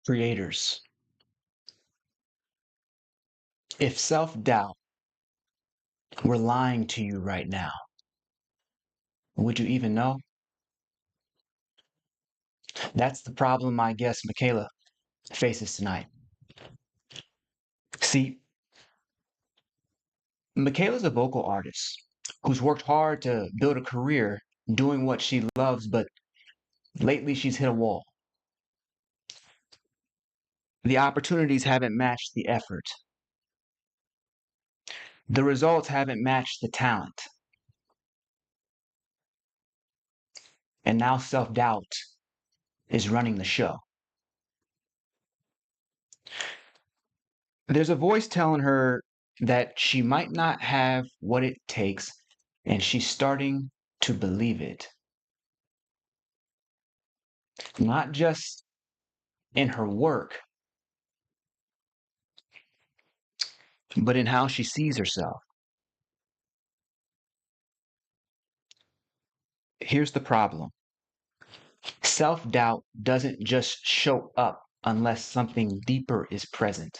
Creators, if self-doubt were lying to you right now, would you even know? That's the problem my guest Michaela faces tonight. See, Michaela's a vocal artist who's worked hard to build a career doing what she loves, but lately she's hit a wall. The opportunities haven't matched the effort. The results haven't matched the talent. And now self-doubt is running the show. There's a voice telling her that she might not have what it takes, and she's starting to believe it. Not just in her work, but in how she sees herself. Here's the problem. Self-doubt doesn't just show up unless something deeper is present.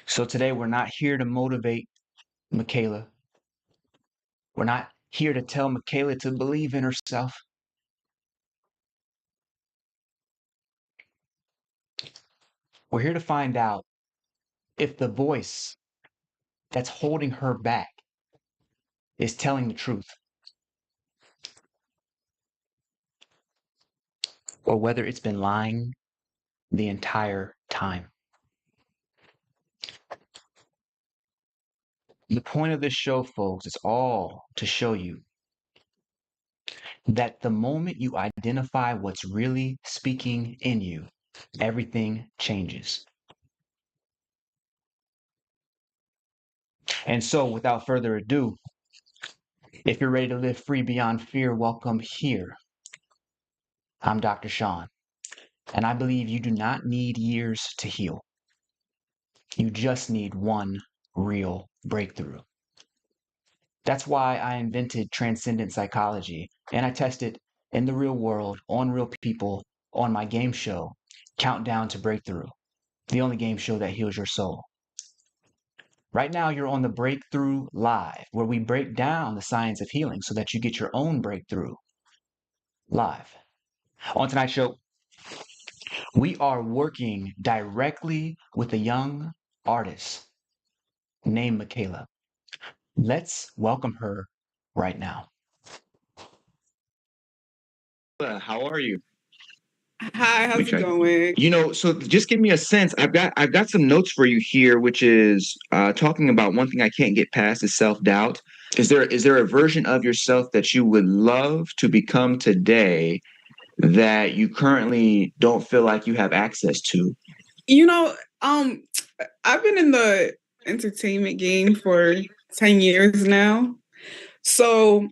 So today we're not here to motivate Michaela. We're not here to tell Michaela to believe in herself. We're here to find out if the voice that's holding her back is telling the truth, or whether it's been lying the entire time. The point of this show, folks, is all to show you that the moment you identify what's really speaking in you, everything changes. And so, without further ado, if you're ready to live free beyond fear, welcome here. I'm Dr. Shawn, and I believe you do not need years to heal. You just need one real breakthrough. That's why I invented Transcendent Psychology, and I test it in the real world, on real people, on my game show, Countdown to Breakthrough, the only game show that heals your soul. Right now, you're on the Breakthrough Live, where we break down the science of healing so that you get your own breakthrough live. On tonight's show, we are working directly with a young artist named Michaela. Let's welcome her right now. How are you? Hi, how's it going? So just give me a sense. I've got some notes for you here, which is talking about one thing I can't get past is self-doubt. Is there a version of yourself that you would love to become today that you currently don't feel like you have access to? I've been in the entertainment game for 10 years now. So,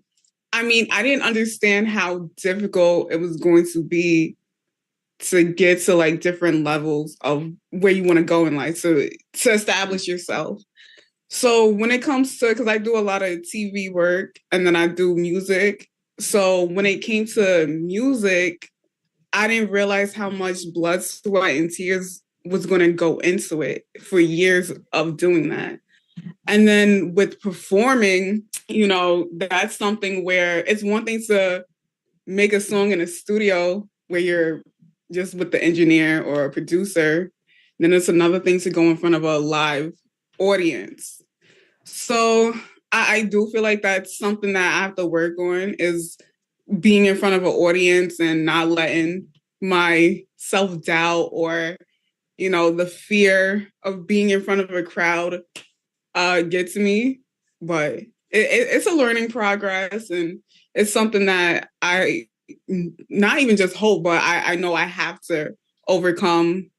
I didn't understand how difficult it was going to be to get to like different levels of where you want to go in life, so to establish yourself. So when it comes to, because I do a lot of TV work and then I do music. So when it came to music, I didn't realize how much blood, sweat, and tears was going to go into it for years of doing that. And then with performing, that's something where it's one thing to make a song in a studio where you're just with the engineer or a producer. Then it's another thing to go in front of a live audience. So I do feel like that's something that I have to work on, is being in front of an audience and not letting my self-doubt or, the fear of being in front of a crowd get to me. But it's a learning progress, and it's something that I not even just hope, but I know I have to overcome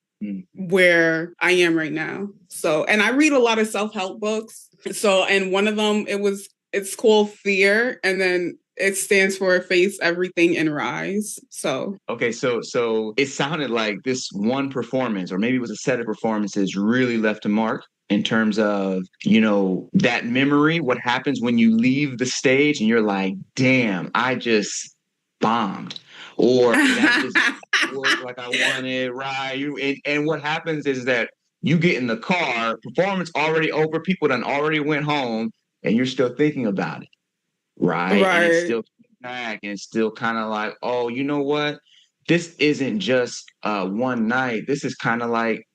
where I am right now. So, and I read a lot of self-help books. So, and one of them, it's called Fear, and then it stands for Face Everything and Rise. So okay, so it sounded like this one performance, or maybe it was a set of performances, really left a mark in terms of, that memory, what happens when you leave the stage and you're like, damn, I just bombed. or that just didn't work like I wanted, right? And what happens is that you get in the car, performance already over, people done already went home, and you're still thinking about it, right? And it's Right. still back, and it's still kind of like, oh, you know what? This isn't just one night. This is kind of like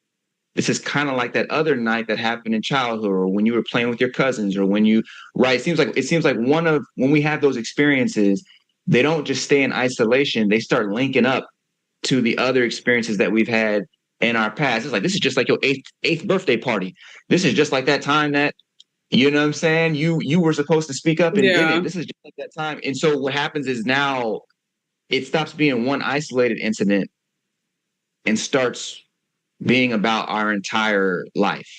that other night that happened in childhood, or when you were playing with your cousins, or when you, right? It seems like when we have those experiences, they don't just stay in isolation. They start linking up to the other experiences that we've had in our past. It's like, this is just like your eighth birthday party. This is just like that time that, you know what I'm saying, you were supposed to speak up and didn't. Yeah. This is just like that time. And so what happens is now it stops being one isolated incident and starts being about our entire life,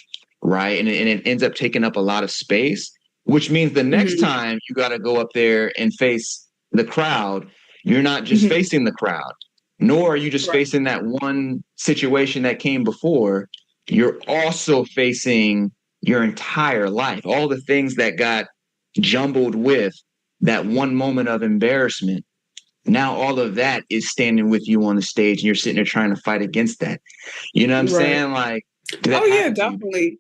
right? And it ends up taking up a lot of space, which means the next Hmm. time you got to go up there and face the crowd, you're not just Hmm. facing the crowd, nor are you just Right. facing that one situation that came before. You're also facing your entire life, all the things that got jumbled with that one moment of embarrassment. Now all of that is standing with you on the stage, and you're sitting there trying to fight against that. You know what I'm Right. saying? Like, did that Oh yeah, happen to you? definitely.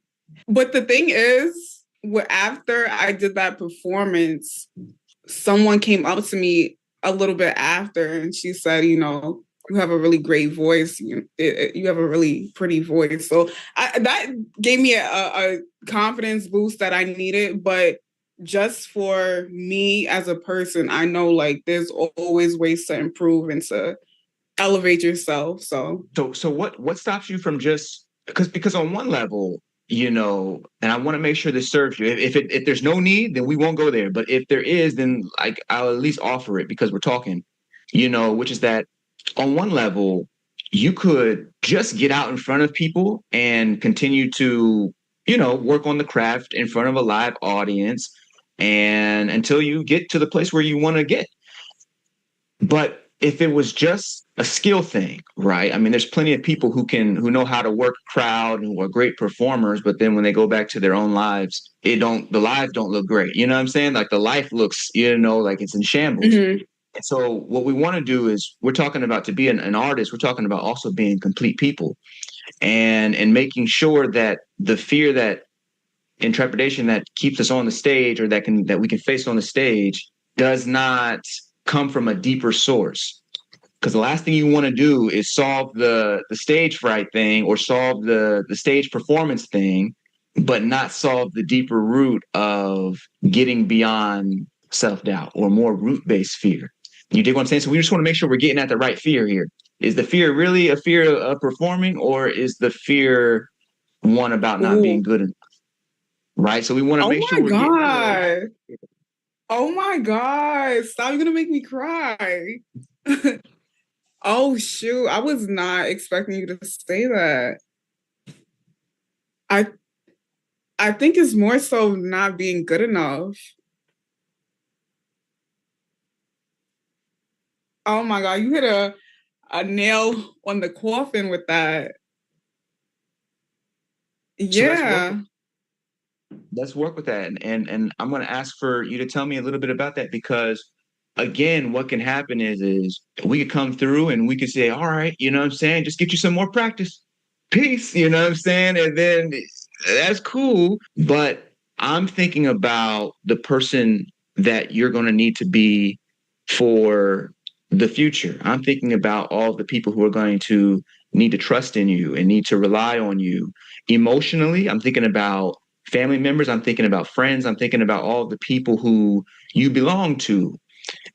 But the thing is, after I did that performance, someone came up to me a little bit after, and she said, you have a really great voice. You have a really pretty voice. So that gave me a confidence boost that I needed. But just for me as a person, I know like there's always ways to improve and to elevate yourself. So So what stops you from just, because on one level, and I want to make sure this serves you. If there's no need, then we won't go there. But if there is, then like I'll at least offer it because we're talking, which is that on one level, you could just get out in front of people and continue to, work on the craft in front of a live audience and until you get to the place where you want to get. But if it was just a skill thing, right? I mean, there's plenty of people who know how to work crowd and who are great performers, but then when they go back to their own lives, the lives don't look great. You know what I'm saying? Like the life looks, like it's in shambles. mhm. And so what we want to do is, we're talking about, to be an artist, we're talking about also being complete people, and making sure that the fear that and trepidation that keeps us on the stage, or that we can face on the stage, does not come from a deeper source. Because the last thing you want to do is solve the stage fright thing, or solve the stage performance thing, but not solve the deeper root of getting beyond self-doubt, or more root-based fear. You dig what I'm saying? So we just want to make sure we're getting at the right fear here. Is the fear really a fear of performing, or is the fear one about not being Ooh. good enough? Right. So we want to Oh make sure my we're getting to the right. God. Oh my God. Stop. You're gonna make me cry. Oh shoot. I was not expecting you to say that. I I think it's more so not being good enough. Oh my God, you hit a nail on the coffin with that. So let's work with Yeah. that. And I'm going to ask for you to tell me a little bit about that, because again, what can happen is we could come through and we could say, all right, you know what I'm saying? Just get you some more practice. Peace, you know what I'm saying? And then that's cool. But I'm thinking about the person that you're going to need to be for the future. I'm thinking about all the people who are going to need to trust in you and need to rely on you emotionally. I'm thinking about family members. I'm thinking about friends. I'm thinking about all the people who you belong to.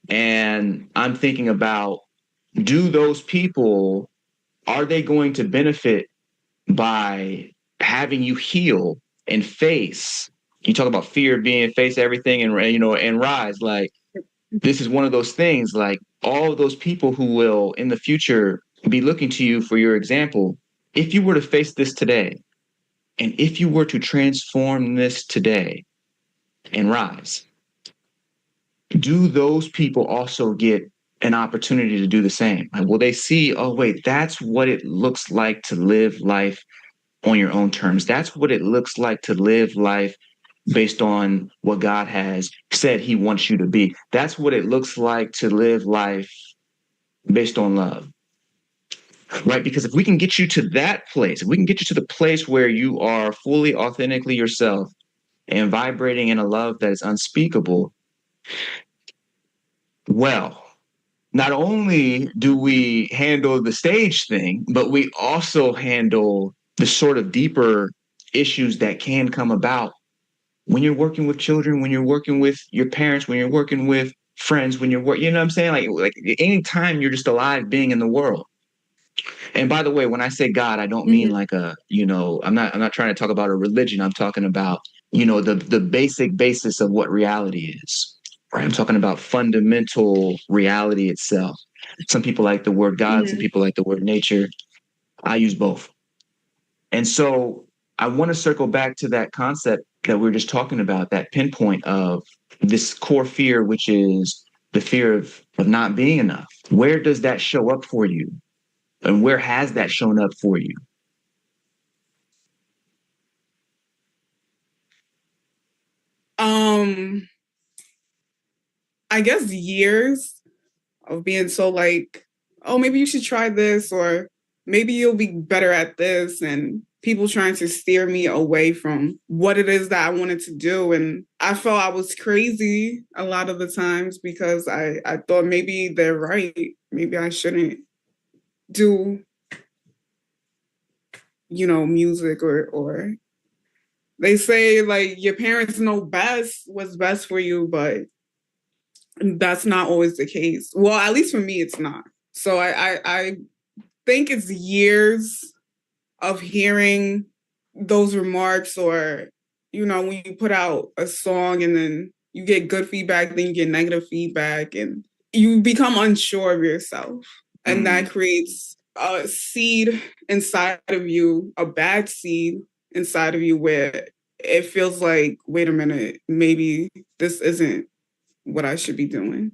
And I'm thinking about, do those people, are they going to benefit by having you heal and face? You talk about fear being face everything and rise. Like, this is one of those things, like all of those people who will in the future be looking to you for your example. If you were to face this today, and if you were to transform this today and rise, do those people also get an opportunity to do the same? Like, will they see, oh, wait, that's what it looks like to live life on your own terms? That's what it looks like to live life based on what God has said he wants you to be. That's what it looks like to live life based on love, right? Because if we can get you to that place, if we can get you to the place where you are fully authentically yourself and vibrating in a love that is unspeakable, well, not only do we handle the stage thing, but we also handle the sort of deeper issues that can come about when you're working with children, when you're working with your parents, when you're working with friends, when you're working, you know what I'm saying? Like anytime you're just alive being in the world. And by the way, when I say God, I don't mean like I'm not trying to talk about a religion. I'm talking about, the basic basis of what reality is. Right. I'm talking about fundamental reality itself. Some people like the word God, some people like the word nature. I use both. And so I want to circle back to that concept that we were just talking about, that pinpoint of this core fear, which is the fear of not being enough. Where does that show up for you? And where has that shown up for you? I guess years of being so like, oh, maybe you should try this, or maybe you'll be better at this, and people trying to steer me away from what it is that I wanted to do. And I felt I was crazy a lot of the times because I thought maybe they're right. Maybe I shouldn't do, music, or they say like your parents know best what's best for you, but that's not always the case. Well, at least for me, it's not. So I think it's years of hearing those remarks, or, when you put out a song and then you get good feedback, then you get negative feedback, and you become unsure of yourself. And that creates a seed inside of you, a bad seed inside of you, where it feels like, wait a minute, maybe this isn't what I should be doing.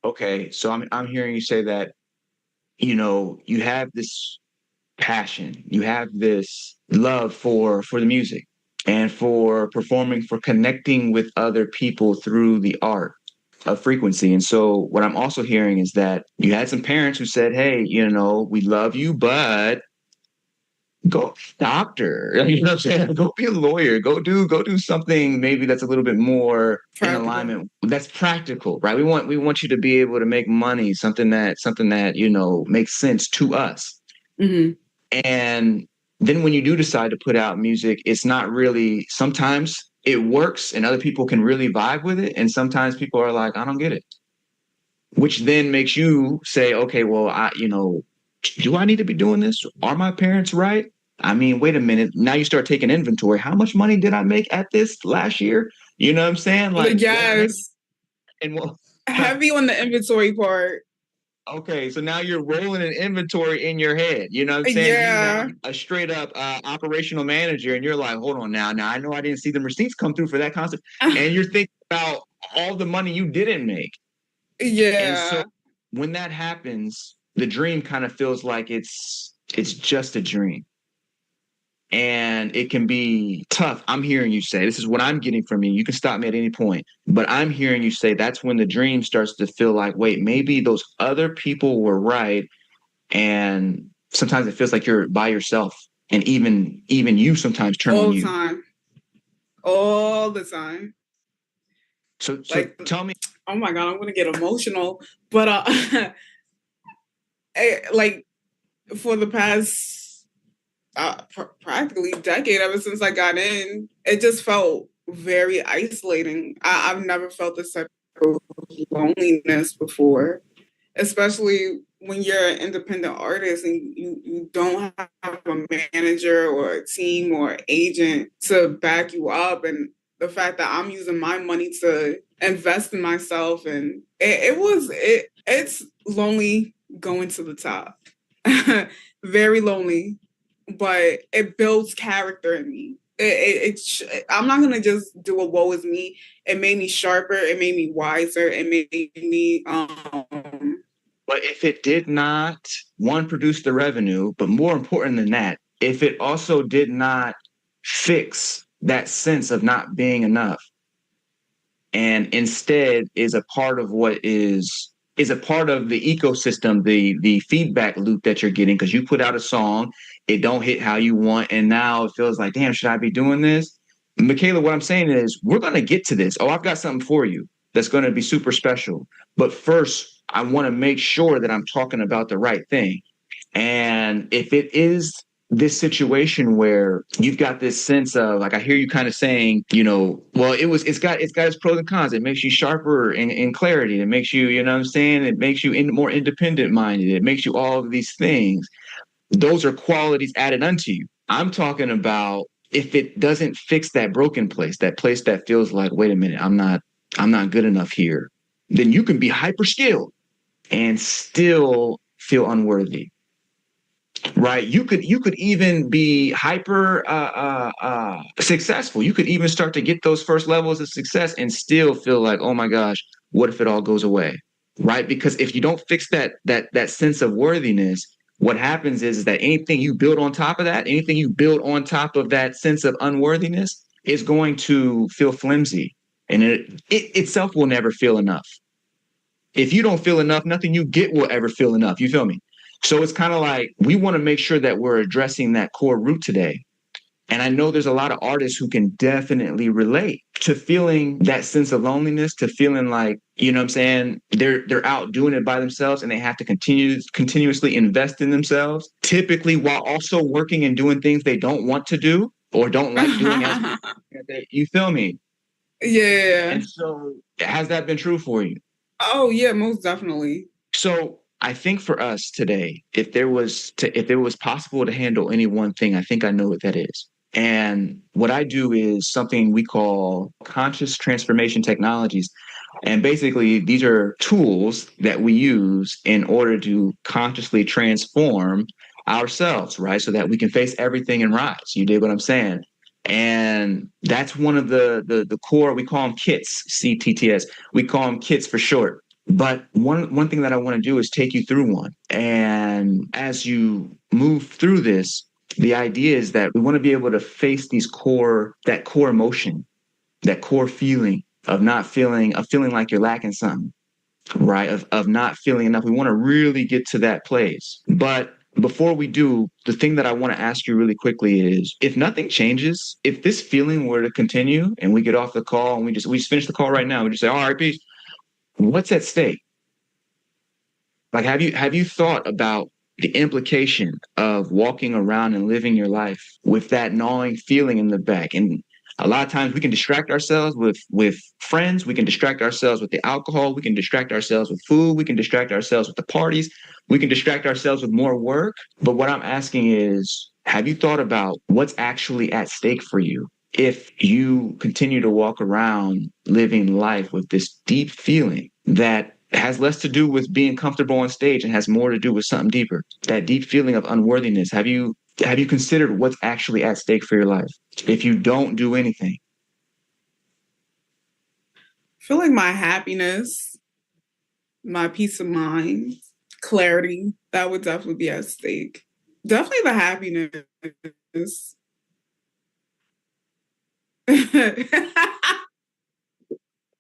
Okay, so I'm hearing you say that, you have this passion, you have this love for the music and for performing, for connecting with other people through the art of frequency. And so what I'm also hearing is that you had some parents who said, hey, we love you, but go be a doctor. You know what I'm saying? Go be a lawyer. Go do something maybe that's a little bit more in alignment. That's practical, right? We want you to be able to make money, something that makes sense to us. Mm-hmm. And then when you do decide to put out music, it's not really, sometimes it works and other people can really vibe with it. And sometimes people are like, I don't get it. Which then makes you say, okay, well, do I need to be doing this? Are my parents right? I mean, wait a minute. Now you start taking inventory. How much money did I make at this last year? You know what I'm saying? Like, yes. And heavy on the inventory part. Okay, so now you're rolling an inventory in your head. You know what I'm saying? Yeah. You're a straight up operational manager, and you're like, hold on now. Now I know I didn't see the receipts come through for that concept, and you're thinking about all the money you didn't make. Yeah. And so when that happens, the dream kind of feels like it's just a dream. And it can be tough. I'm hearing you say, this is what I'm getting from you. You can stop me at any point. But I'm hearing you say that's when the dream starts to feel like, wait, maybe those other people were right. And sometimes it feels like you're by yourself. And even you sometimes turn on you. All the time. So tell me. Oh my God, I'm going to get emotional. But like for the past practically decade, ever since I got in, it just felt very isolating. I've never felt this type of loneliness before, especially when you're an independent artist and you don't have a manager or a team or agent to back you up. And the fact that I'm using my money to invest in myself, and it's lonely going to the top. Very lonely, but it builds character in me. I'm not gonna just do a woe is me. It made me sharper. It made me wiser. It made me. But if it did not, one, produce the revenue, but more important than that, if it also did not fix that sense of not being enough, and instead is a part of what is is a part of the ecosystem, the feedback loop that you're getting, because you put out a song, it don't hit how you want, and now it feels like, damn, should I be doing this? Michaela, what I'm saying is we're going to get to this. Oh, I've got something for you that's going to be super special. But first, I want to make sure that I'm talking about the right thing. And if it is this situation where you've got this sense of, like, I hear you kind of saying, well, it's got its pros and cons. It makes you sharper in clarity. It makes you, you know what I'm saying? It makes you more independent minded. It makes you all of these things. Those are qualities added unto you. I'm talking about if it doesn't fix that broken place, that place that feels like, wait a minute, I'm not good enough here, then you can be hyper skilled and still feel unworthy. Right. You could even be hyper successful. You could even start to get those first levels of success and still feel like, oh my gosh, what if it all goes away? Right. Because if you don't fix that sense of worthiness, what happens is that anything you build on top of that, anything you build on top of that sense of unworthiness is going to feel flimsy. And it itself will never feel enough. If you don't feel enough, nothing you get will ever feel enough. You feel me? So it's kind of like we want to make sure that we're addressing that core root today. And I know there's a lot of artists who can definitely relate to feeling that sense of loneliness, to feeling like, you know what I'm saying, they're out doing it by themselves and they have to continuously invest in themselves, typically while also working and doing things they don't want to do or don't like doing. You feel me? Yeah. And so has that been true for you? Oh, yeah, most definitely. So I think for us today, if it was possible to handle any one thing, I think I know what that is. And what I do is something we call conscious transformation technologies. And basically, these are tools that we use in order to consciously transform ourselves, right? So that we can face everything and rise. You dig what I'm saying? And that's one of the core, we call them kits, CTTS. We call them kits for short. But one thing that I want to do is take you through one. And as you move through this, the idea is that we want to be able to face that core emotion, that core feeling of feeling like you're lacking something, right? Of not feeling enough. We want to really get to that place. But before we do, the thing that I want to ask you really quickly is, if nothing changes, if this feeling were to continue and we get off the call and we just finish the call right now, we just say, all right, peace. What's at stake? Like, have you thought about the implication of walking around and living your life with that gnawing feeling in the back? And a lot of times we can distract ourselves with friends. We can distract ourselves with the alcohol. We can distract ourselves with food. We can distract ourselves with the parties. We can distract ourselves with more work. But what I'm asking is, have you thought about what's actually at stake for you if you continue to walk around living life with this deep feeling that has less to do with being comfortable on stage and has more to do with something deeper? That deep feeling of unworthiness. Have you considered what's actually at stake for your life if you don't do anything? I feel like my happiness, my peace of mind, clarity, that would definitely be at stake. Definitely the happiness.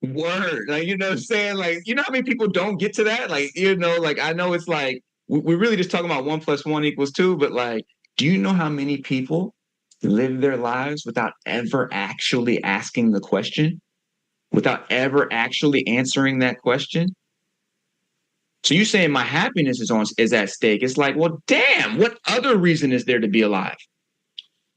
Word. Like, you know what I'm saying? Like, you know how many people don't get to that? Like, like, I know it's like, we're really just talking about 1 + 1 = 2, but like, do you know how many people live their lives without ever actually asking the question? Without ever actually answering that question? So you saying my happiness is at stake. It's like, well, damn, what other reason is there to be alive?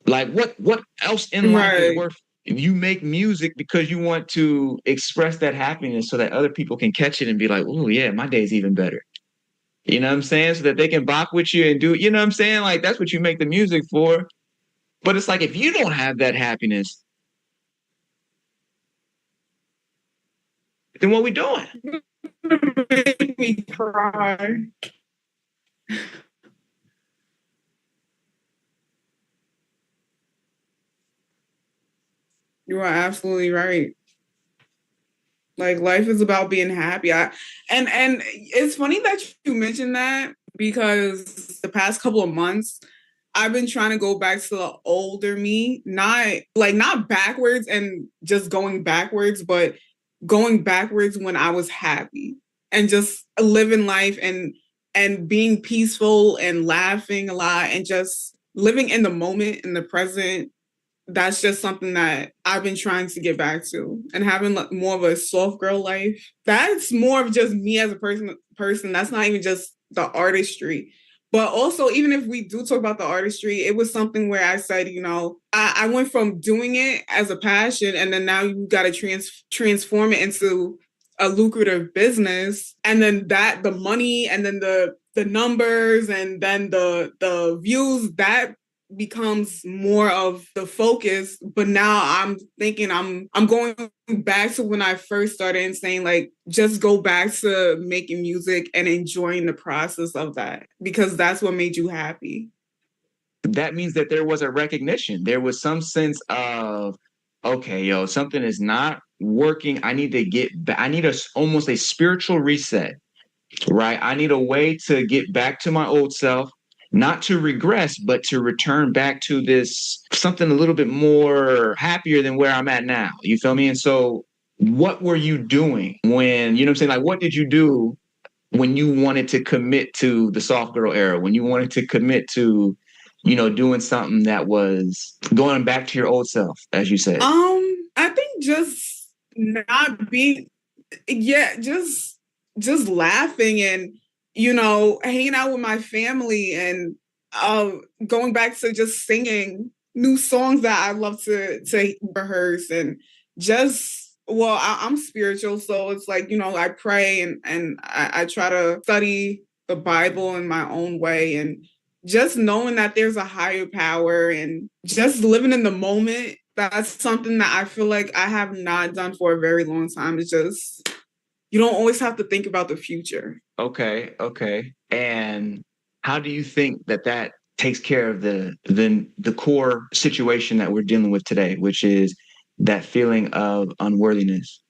Like, what else in life is worth? You make music because you want to express that happiness so that other people can catch it and be like, oh yeah, my day's even better. You know what I'm saying? So that they can bop with you and do, you know what I'm saying? Like, that's what you make the music for. But it's like, if you don't have that happiness, then what we doing? Make me cry. You are absolutely right. Like, life is about being happy. And it's funny that you mentioned that, because the past couple of months I've been trying to go back to the older me, not backwards and just going backwards, but going backwards when I was happy. and just living life and being peaceful and laughing a lot and just living in the moment, in the present. That's just something that I've been trying to get back to, and having more of a soft girl life. That's more of just me as a person. That's not even just the artistry. But also, even if we do talk about the artistry, it was something where I said, I went from doing it as a passion, and then now you got to transform it into a lucrative business, and then the money, and then the numbers, and then the views, that becomes more of the focus. But now I'm thinking I'm going back to when I first started and saying, like, just go back to making music and enjoying the process of that, because that's what made you happy. That means that there was a recognition. There was some sense of, okay, yo, something is not working. I need to get back. I need almost a spiritual reset, right? I need a way to get back to my old self, not to regress, but to return back to this something a little bit more happier than where I'm at now. You feel me? And so what were you doing when, you know what I'm saying? Like, what did you do when you wanted to commit to the soft girl era, when you wanted to commit to, doing something that was going back to your old self, as you said? I think just not being, just laughing and, hanging out with my family, and going back to just singing new songs that I love to rehearse, and just, well, I'm spiritual, so it's like, I pray, and I try to study the Bible in my own way, and just knowing that there's a higher power, and just living in the moment. That's something that I feel like I have not done for a very long time. It's just, you don't always have to think about the future. Okay. And how do you think that takes care of the core situation that we're dealing with today, which is that feeling of unworthiness?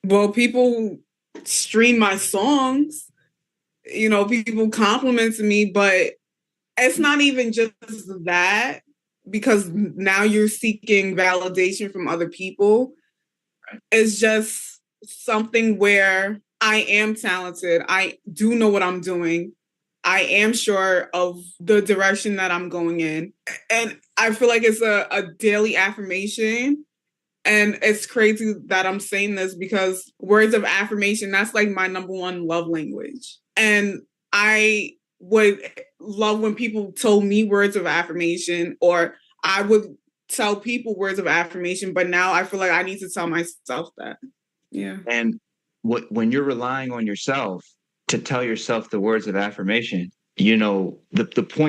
Well, people stream my songs, people compliment me, but it's not even just that, because now you're seeking validation from other people. Right. It's just something where I am talented. I do know what I'm doing. I am sure of the direction that I'm going in. And I feel like it's a daily affirmation. And it's crazy that I'm saying this, because words of affirmation, that's like my number one love language. And I would love when people told me words of affirmation, or I would tell people words of affirmation, but now I feel like I need to tell myself that. Yeah. And when you're relying on yourself to tell yourself the words of affirmation, the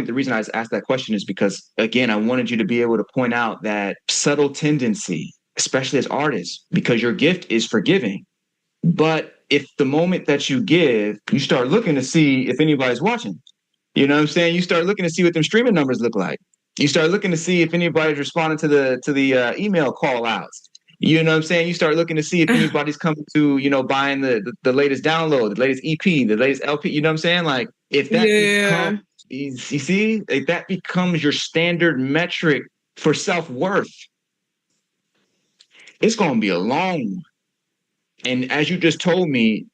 reason I asked that question is because, again, I wanted you to be able to point out that subtle tendency, especially as artists, because your gift is forgiving. But if the moment that you give, you start looking to see if anybody's watching, you know what I'm saying? You start looking to see what them streaming numbers look like. You start looking to see if anybody's responding to the email call outs. You know what I'm saying? You start looking to see if anybody's coming to, buying the latest download, the latest EP, the latest LP. You know what I'm saying? Like, if that becomes, you see, if that becomes your standard metric for self-worth, it's going to be a long one. And as you just told me,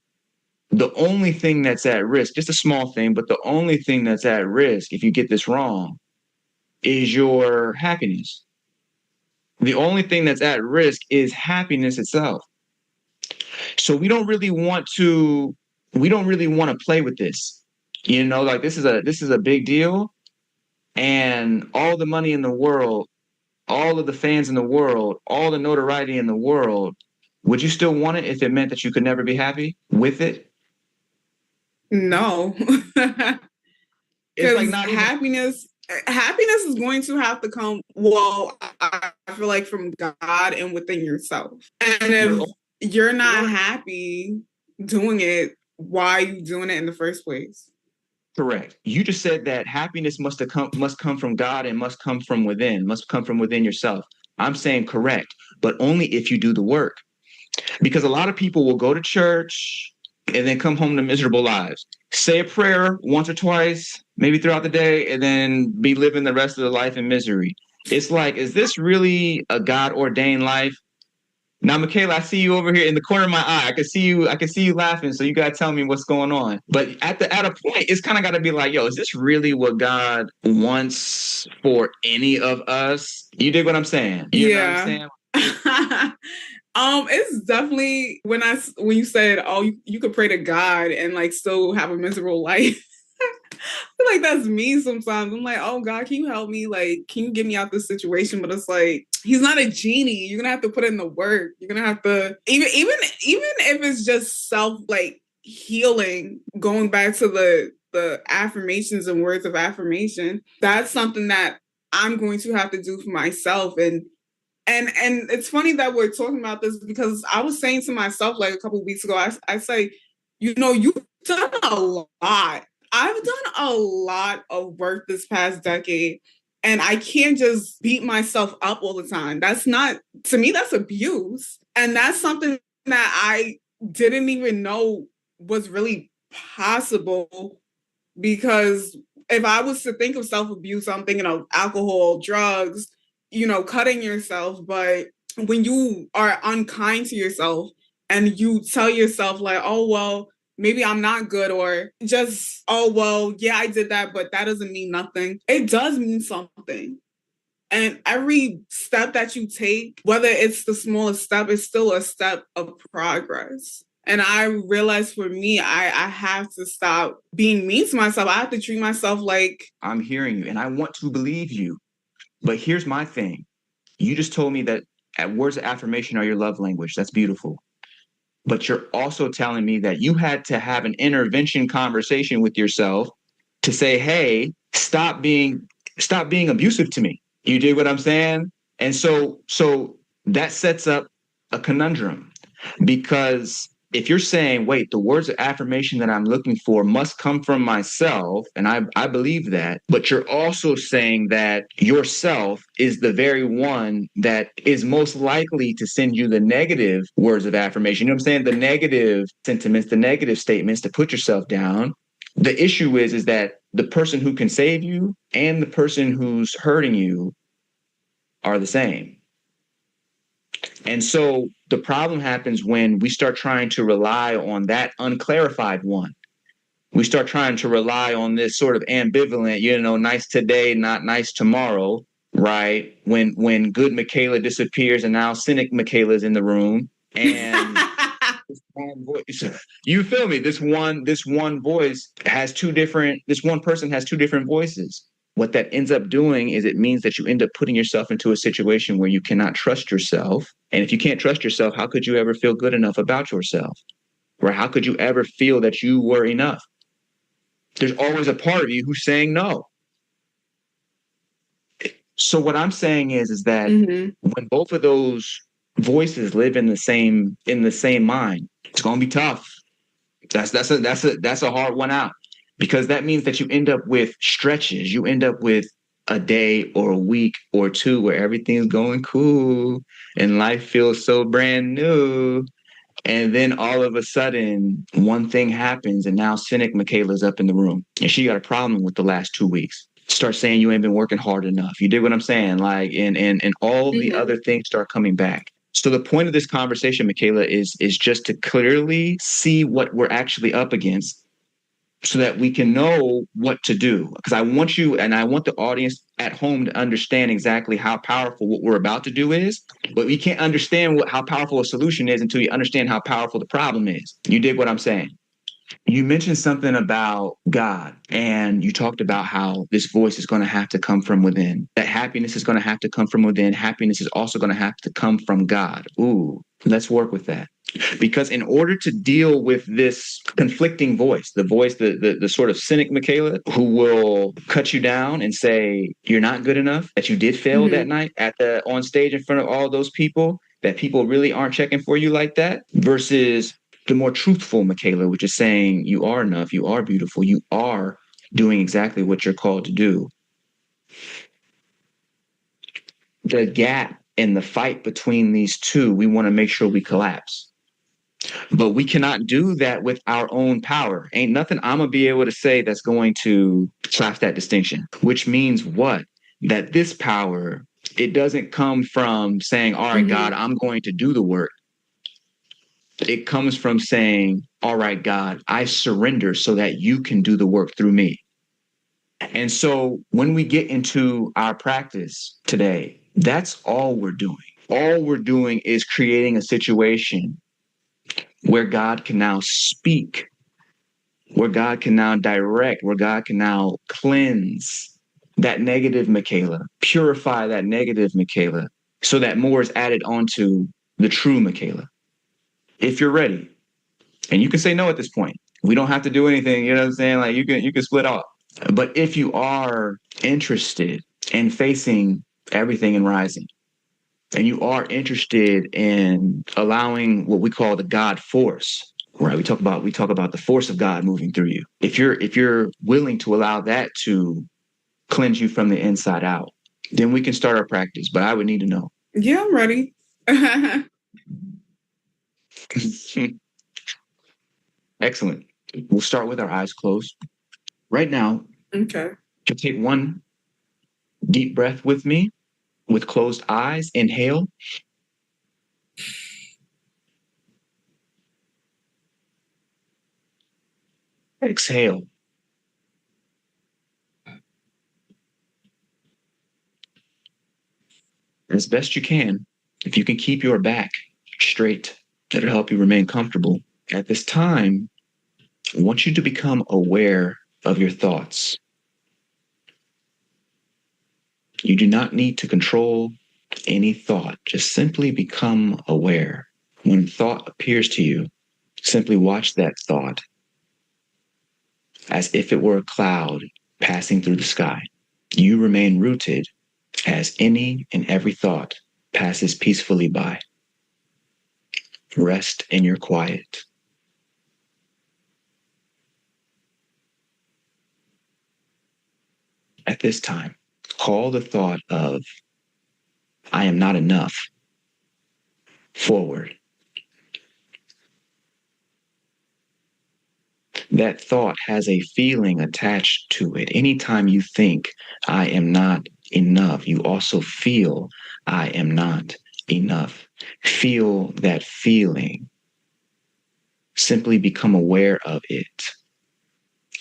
the only thing that's at risk, just a small thing, but the only thing that's at risk if you get this wrong is your happiness. The only thing that's at risk is happiness itself. So we don't really want to play with this. Like, this is a big deal, and all the money in the world, all of the fans in the world, all the notoriety in the world, would you still want it if it meant that you could never be happy with it? No. Because like happiness is going to have to come, well, I feel like from God and within yourself. And if you're not happy doing it, why are you doing it in the first place? Correct. You just said that happiness must come from God and must come from within yourself. I'm saying correct, but only if you do the work. Because a lot of people will go to church and then come home to miserable lives. Say a prayer once or twice, maybe throughout the day, and then be living the rest of their life in misery. It's like, is this really a God-ordained life? Now, Michaela, I see you over here in the corner of my eye. I can see you. I can see you laughing. So you gotta tell me what's going on. But at a point, it's kind of got to be like, yo, is this really what God wants for any of us? You dig what I'm saying? You know what I'm saying? It's definitely when you said, oh, you could pray to God and like still have a miserable life. I feel like that's me sometimes. I'm like, oh God, can you help me? Like, can you get me out this situation? But it's like, he's not a genie. You're gonna have to put in the work. You're gonna have to even if it's just self like healing, going back to the affirmations and words of affirmation, that's something that I'm going to have to do for myself. And it's funny that we're talking about this because I was saying to myself like a couple of weeks ago, I say, you've done a lot. I've done a lot of work this past decade, and I can't just beat myself up all the time. That's not, to me, that's abuse. And that's something that I didn't even know was really possible, because if I was to think of self-abuse, I'm thinking of alcohol, drugs, cutting yourself. But when you are unkind to yourself and you tell yourself like, oh, well, maybe I'm not good, or just, oh, well, yeah, I did that, but that doesn't mean nothing. It does mean something. And every step that you take, whether it's the smallest step, is still a step of progress. And I realized for me, I have to stop being mean to myself. I have to treat myself like... I'm hearing you and I want to believe you. But here's my thing. You just told me that words of affirmation are your love language. That's beautiful. But you're also telling me that you had to have an intervention conversation with yourself to say, hey, stop being abusive to me. You dig what I'm saying? And so that sets up a conundrum, because if you're saying, wait, the words of affirmation that I'm looking for must come from myself, and I believe that, but you're also saying that yourself is the very one that is most likely to send you the negative words of affirmation. You know what I'm saying? The negative sentiments, the negative statements to put yourself down. The issue is that the person who can save you and the person who's hurting you are the same. And so the problem happens when we start trying to rely on that unclarified one. We start trying to rely on this sort of ambivalent, nice today, not nice tomorrow, right? When good Michaela disappears and now cynic Michaela's in the room, and this one voice, you feel me? This one voice has this one person has two different voices. What that ends up doing is it means that you end up putting yourself into a situation where you cannot trust yourself. And if you can't trust yourself, how could you ever feel good enough about yourself? Or how could you ever feel that you were enough? There's always a part of you who's saying no. So what I'm saying is that when both of those voices live in the same mind, it's going to be tough. That's a hard one out. Because that means that you end up with stretches. You end up with a day or a week or two where everything's going cool and life feels so brand new. And then all of a sudden, one thing happens and now cynic Michaela's up in the room and she got a problem with the last 2 weeks. Start saying you ain't been working hard enough. You dig what I'm saying? Like, and all the other things start coming back. So the point of this conversation, Michaela, is just to clearly see what we're actually up against, so that we can know what to do. Because I want you and I want the audience at home to understand exactly how powerful what we're about to do is. But we can't understand how powerful a solution is until you understand how powerful the problem is. You dig what I'm saying? You mentioned something about God, and you talked about how this voice is going to have to come from within. That happiness is going to have to come from within. Happiness is also going to have to come from God. Ooh, let's work with that. Because in order to deal with this conflicting voice, the sort of cynic Michaela who will cut you down and say you're not good enough, that you did fail that night on stage in front of all those people, that people really aren't checking for you like that, versus the more truthful Michaela, which is saying you are enough, you are beautiful, you are doing exactly what you're called to do. The gap and the fight between these two, we want to make sure we collapse. But we cannot do that with our own power. Ain't nothing I'm going to be able to say that's going to collapse that distinction, which means what? That this power It doesn't come from saying, all right, God, I'm going to do the work. It comes from saying, all right, God, I surrender so that you can do the work through me. And so when we get into our practice today, that's all we're doing. All we're doing is creating a situation where God can now speak, where God can now direct, where God can now cleanse that negative Michaela, purify that negative Michaela, so that more is added onto the true Michaela. If you're ready, and you can say no at this point. We don't have to do anything, you know what I'm saying? Like you can split off. But if you are interested in facing everything and rising, and you are interested in allowing what we call the God force, right? We talk about the force of God moving through you. If you're willing to allow that to cleanse you from the inside out, then we can start our practice. But I would need to know. Yeah, I'm ready. Excellent. We'll start with our eyes closed. Right now, Okay. you'll take one deep breath with me with closed eyes. Inhale. Exhale. As best you can, if you can keep your back straight, that'll help you remain comfortable. At this time, I want you to become aware of your thoughts. You do not need to control any thought. Just simply become aware. When thought appears to you, simply watch that thought as if it were a cloud passing through the sky. You remain rooted as any and every thought passes peacefully by. Rest in your quiet. At this time, call the thought of, I am not enough, forward. That thought has a feeling attached to it. Anytime you think, I am not enough, you also feel, I am not enough. Feel that feeling. Simply become aware of it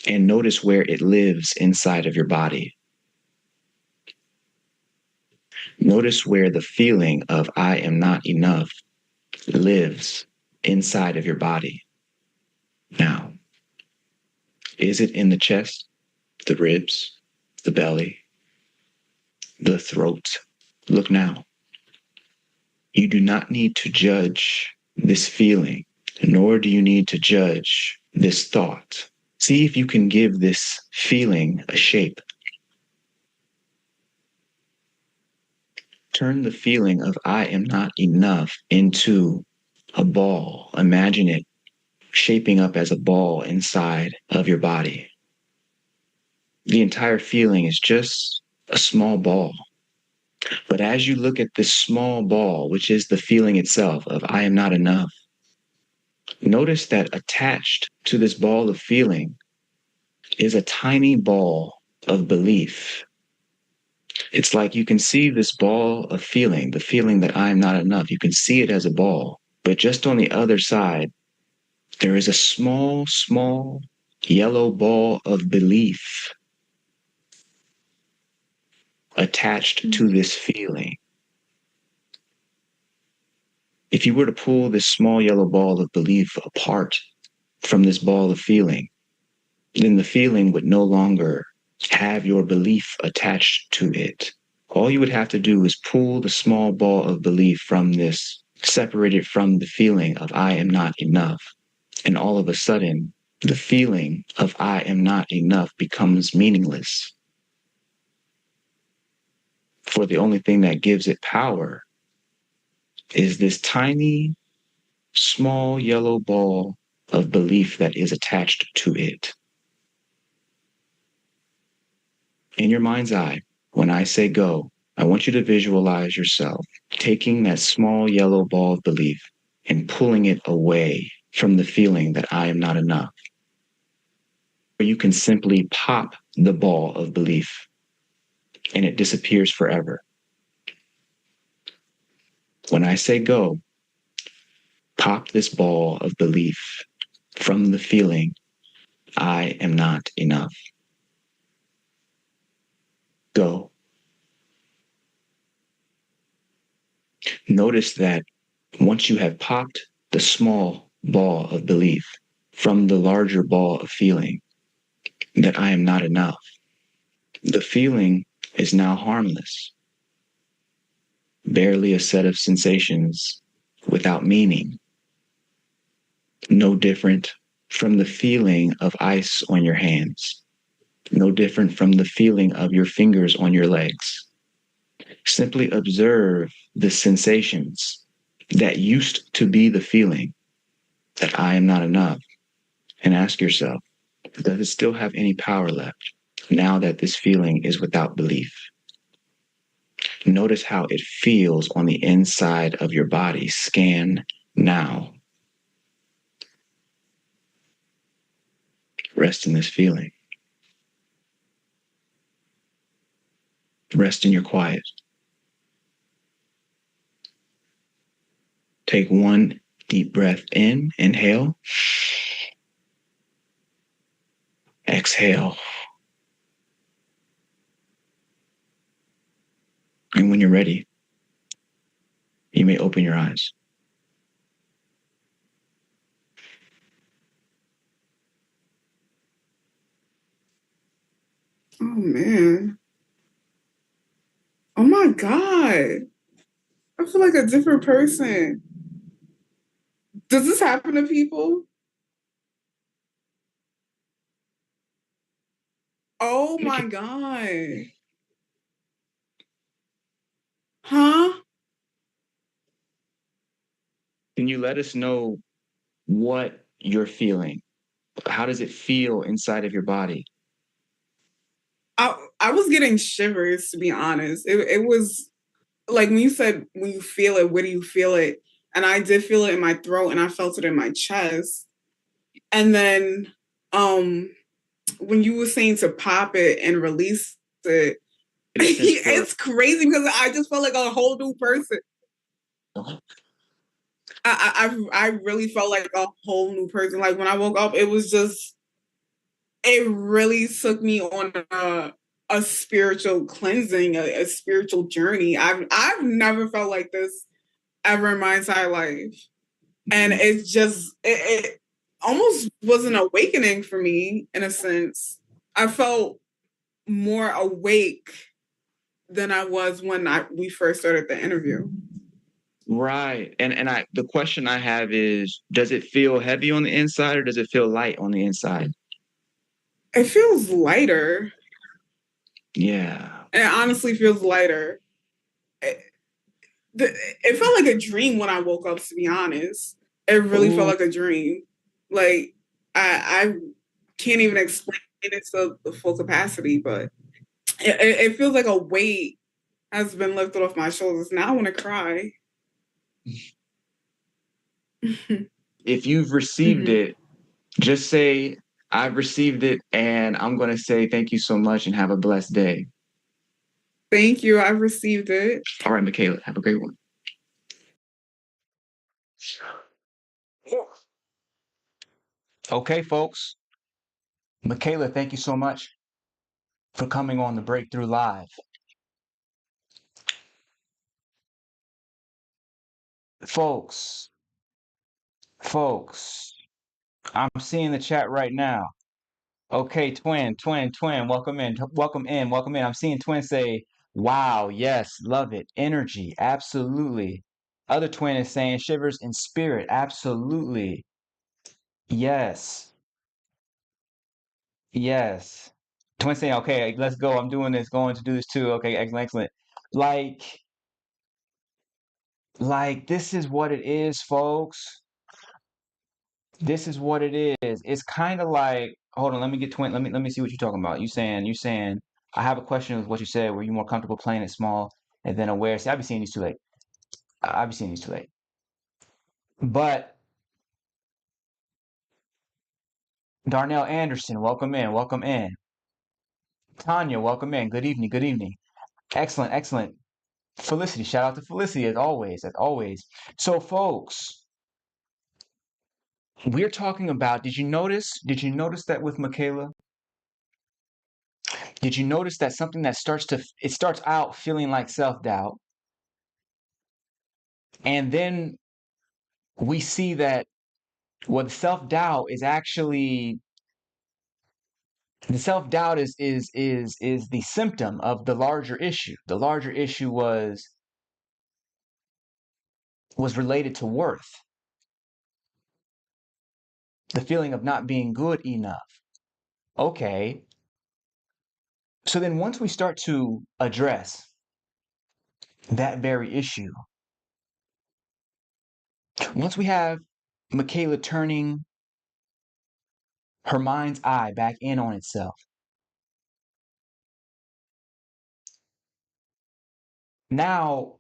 and notice where it lives inside of your body. Notice where the feeling of I am not enough lives inside of your body. Now, is it in the chest, the ribs, the belly, the throat? Look now. You do not need to judge this feeling, nor do you need to judge this thought. See if you can give this feeling a shape. Turn the feeling of I am not enough into a ball. Imagine it shaping up as a ball inside of your body. The entire feeling is just a small ball. But as you look at this small ball, which is the feeling itself of I am not enough, notice that attached to this ball of feeling is a tiny ball of belief. It's like you can see this ball of feeling, the feeling that I am not enough. You can see it as a ball, but just on the other side, there is a small, small yellow ball of belief attached to this feeling. If you were to pull this small yellow ball of belief apart from this ball of feeling, then the feeling would no longer have your belief attached to it. All you would have to do is pull the small ball of belief from this, separate it from the feeling of I am not enough. And all of a sudden, the feeling of I am not enough becomes meaningless. For the only thing that gives it power is this tiny, small yellow ball of belief that is attached to it. In your mind's eye, when I say go, I want you to visualize yourself taking that small yellow ball of belief and pulling it away from the feeling that I am not enough. You can simply pop the ball of belief and it disappears forever. When I say go, pop this ball of belief from the feeling, I am not enough. Go. Notice that once you have popped the small ball of belief from the larger ball of feeling that I am not enough, the feeling is now harmless, barely a set of sensations without meaning, no different from the feeling of ice on your hands, no different from the feeling of your fingers on your legs. Simply observe the sensations that used to be the feeling that I am not enough, and ask yourself, does it still have any power left now that this feeling is without belief? Notice how it feels on the inside of your body. Scan now. Rest in this feeling. Rest in your quiet. Take one deep breath in, inhale. Exhale. And when you're ready, you may open your eyes. Oh man. Oh my God. I feel like a different person. Does this happen to people? Oh my God. Huh? Can you let us know what you're feeling? How does it feel inside of your body? I was getting shivers, to be honest. It was like when you said when you feel it, where do you feel it? And I did feel it in my throat and I felt it in my chest. And then when you were saying to pop it and release it, it's crazy because I just felt like a whole new person. I really felt like a whole new person. Like when I woke up, it was just it really took me on a spiritual cleansing, a spiritual journey. I've never felt like this ever in my entire life, and it's just it almost was an awakening for me in a sense. I felt more awake than I was when we first started the interview. Right. And the question I have is, does it feel heavy on the inside or does it feel light on the inside? It feels lighter. Yeah. It honestly feels lighter. It felt like a dream when I woke up, to be honest. It really felt like a dream. Like I can't even explain it to the full capacity, but it feels like a weight has been lifted off my shoulders. Now I want to cry. If you've received it, just say, I've received it, and I'm going to say thank you so much and have a blessed day. Thank you. I've received it. All right, Michaela, have a great one. Okay, folks. Michaela, thank you so much for coming on the Breakthrough Live. Folks, I'm seeing the chat right now. Okay, twin, welcome in, welcome in, welcome in. I'm seeing twin say, wow, yes, love it, energy, absolutely. Other twin is saying shivers in spirit, absolutely. Yes, yes. Twin saying, okay, let's go. I'm doing this, going to do this too. Okay, excellent, excellent. Like, this is what it is, folks. This is what it is. It's kind of like, hold on, let me get twin. Let me see what you're talking about. You saying, I have a question with what you said. Were you more comfortable playing it small and then aware? See, I've been seeing these too late. I've been seeing these too late. But Darnell Anderson, welcome in, welcome in. Tanya, welcome in. Good evening, good evening. Excellent, excellent. Felicity, shout out to Felicity as always, as always. So, folks, we're talking about, did you notice that with Michaela? Did you notice that something that it starts out feeling like self-doubt, and then we see that what self-doubt is actually the self-doubt is the symptom of the larger issue. The larger issue was related to worth, the feeling of not being good enough. Okay. So then once we start to address that very issue, once we have Michaela turning her mind's eye back in on itself, now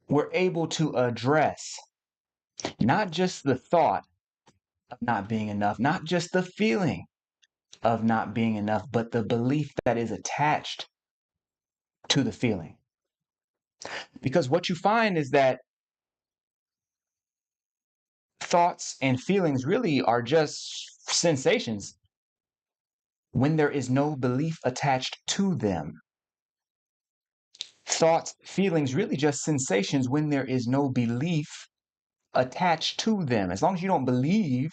we're able to address not just the thought of not being enough, not just the feeling of not being enough, but the belief that is attached to the feeling. Because what you find is that thoughts and feelings really are just sensations when there is no belief attached to them. Thoughts, feelings, really just sensations when there is no belief attached to them. As long as you don't believe,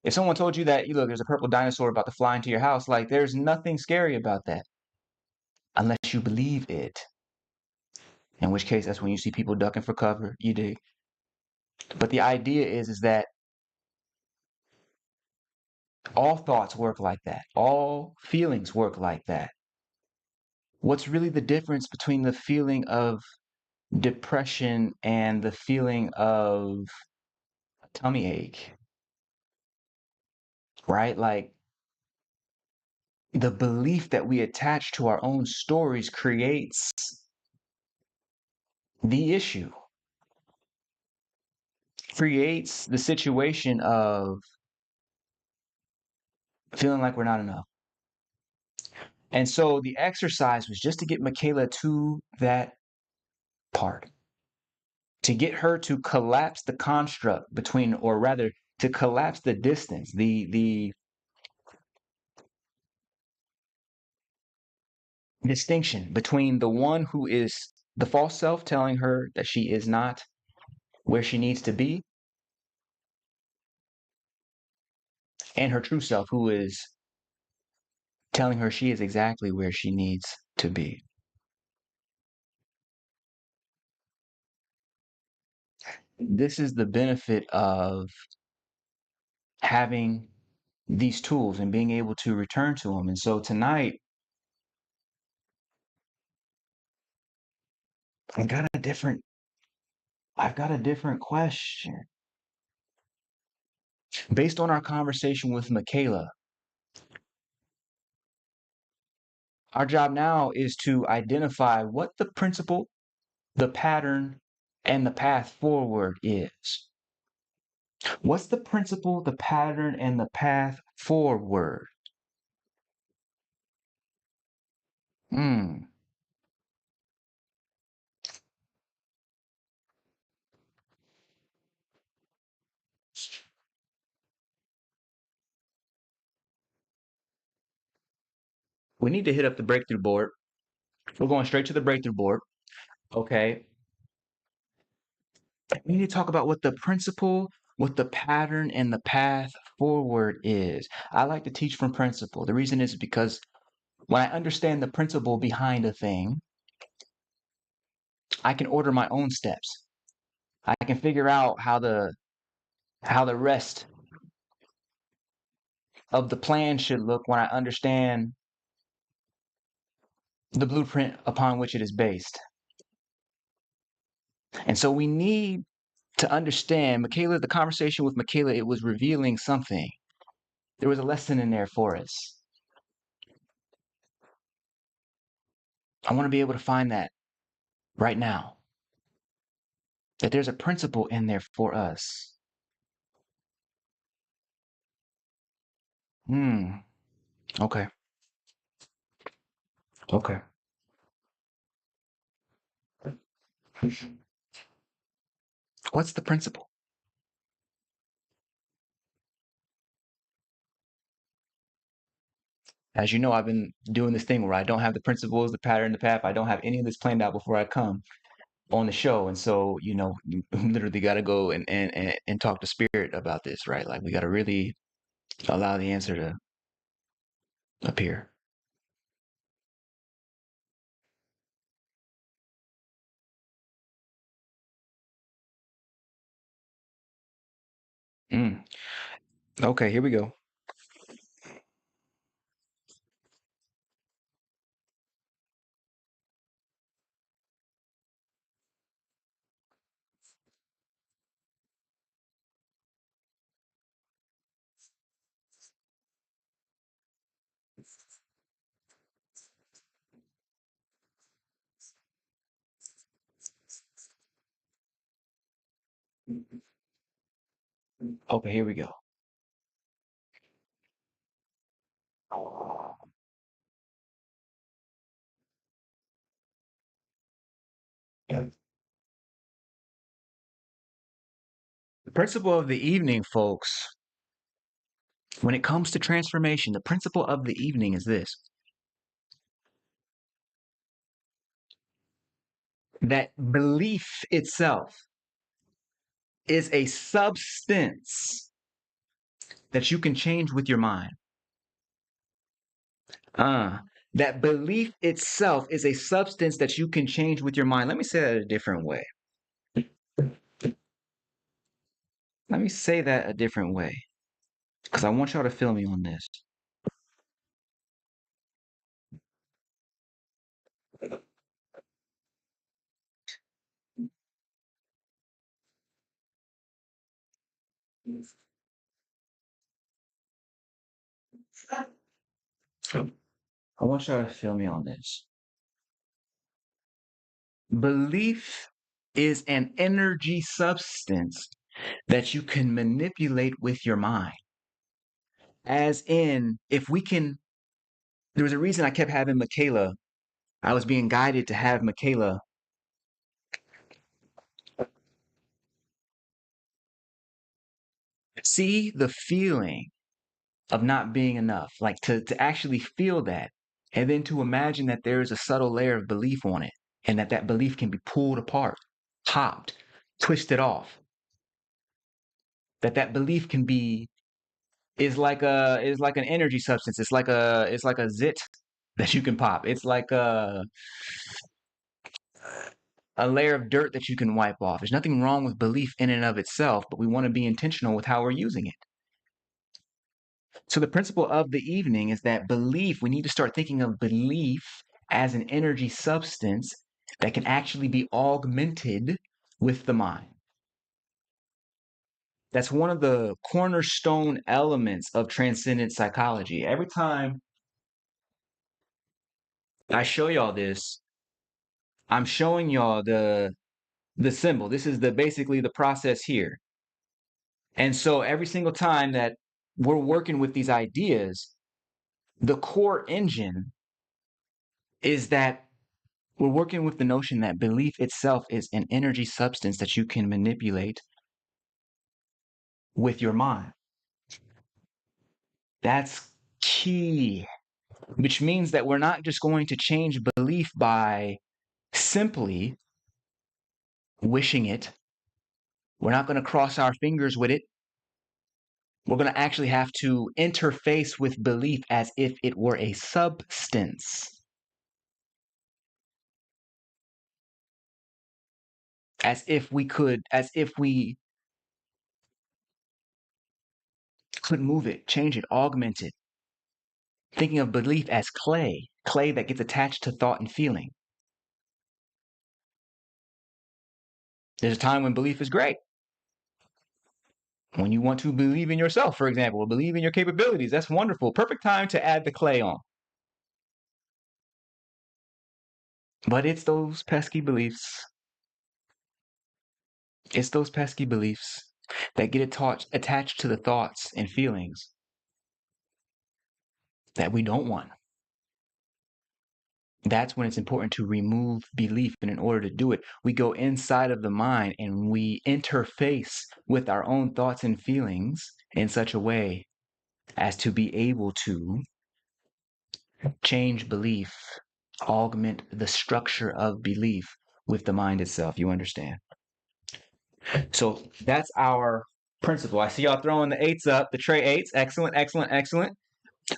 if someone told you that, look, there's a purple dinosaur about to fly into your house, like there's nothing scary about that unless you believe it. In which case, that's when you see people ducking for cover, you dig. But the idea is that all thoughts work like that. All feelings work like that. What's really the difference between the feeling of depression and the feeling of a tummy ache, right? Like the belief that we attach to our own stories creates the issue, creates the situation of feeling like we're not enough. And so the exercise was just to get Michaela to that part, to get her to collapse the construct between, or rather, to collapse the distance, the distinction between the one who is the false self telling her that she is not where she needs to be, and her true self who is telling her she is exactly where she needs to be. This is the benefit of having these tools and being able to return to them. And so tonight, I've got a different question. Based on our conversation with Michaela, our job now is to identify what the principle, the pattern, and the path forward is. What's the principle, the pattern, and the path forward? Hmm. We need to hit up the breakthrough board. We're going straight to the breakthrough board. Okay. We need to talk about what the principle, what the pattern, and the path forward is. I like to teach from principle. The reason is because when I understand the principle behind a thing, I can order my own steps. I can figure out how the rest of the plan should look when I understand the blueprint upon which it is based. And so we need to understand, Michaela, the conversation with Michaela, it was revealing something. There was a lesson in there for us. I want to be able to find that right now, that there's a principle in there for us. Okay. Okay. What's the principle? As you know, I've been doing this thing where I don't have the principles, the pattern, the path. I don't have any of this planned out before I come on the show. And so, you literally got to go and talk to spirit about this, right? Like we got to really allow the answer to appear. Mm. Okay, here we go. Okay, here we go. Yeah. The principle of the evening, folks, when it comes to transformation, the principle of the evening is this: that belief itself is a substance that you can change with your mind. Uh, that belief itself is a substance that you can change with your mind. Let me say that a different way. Let me say that a different way because I want y'all to feel me on this. I want y'all to feel me on this. Belief is an energy substance that you can manipulate with your mind. As in, if we can, there was a reason I kept having Michaela. I was being guided to have Michaela see the feeling of not being enough, like to actually feel that, and then to imagine that there is a subtle layer of belief on it, and that belief can be pulled apart, popped, twisted off. That belief can be is like an energy substance. It's like a zit that you can pop. It's like a layer of dirt that you can wipe off. There's nothing wrong with belief in and of itself, but we want to be intentional with how we're using it. So the principle of the evening is that belief, we need to start thinking of belief as an energy substance that can actually be augmented with the mind. That's one of the cornerstone elements of transcendent psychology. Every time I show y'all this, I'm showing y'all the symbol. This is the basically the process here. And so every single time that we're working with these ideas, the core engine is that we're working with the notion that belief itself is an energy substance that you can manipulate with your mind. That's key, which means that we're not just going to change belief by simply wishing it. We're not going to cross our fingers with it. We're going to actually have to interface with belief as if it were a substance, as if we could move it, change it, augment it. Thinking of belief as clay that gets attached to thought and feeling. There's a time when belief is great. When you want to believe in yourself, for example, or believe in your capabilities, that's wonderful. Perfect time to add the clay on. But it's those pesky beliefs. It's those pesky beliefs that get attached to the thoughts and feelings that we don't want. That's when it's important to remove belief. And in order to do it, we go inside of the mind and we interface with our own thoughts and feelings in such a way as to be able to change belief, augment the structure of belief with the mind itself. You understand? So that's our principle. I see y'all throwing the eights up, the tray eights. Excellent, excellent, excellent.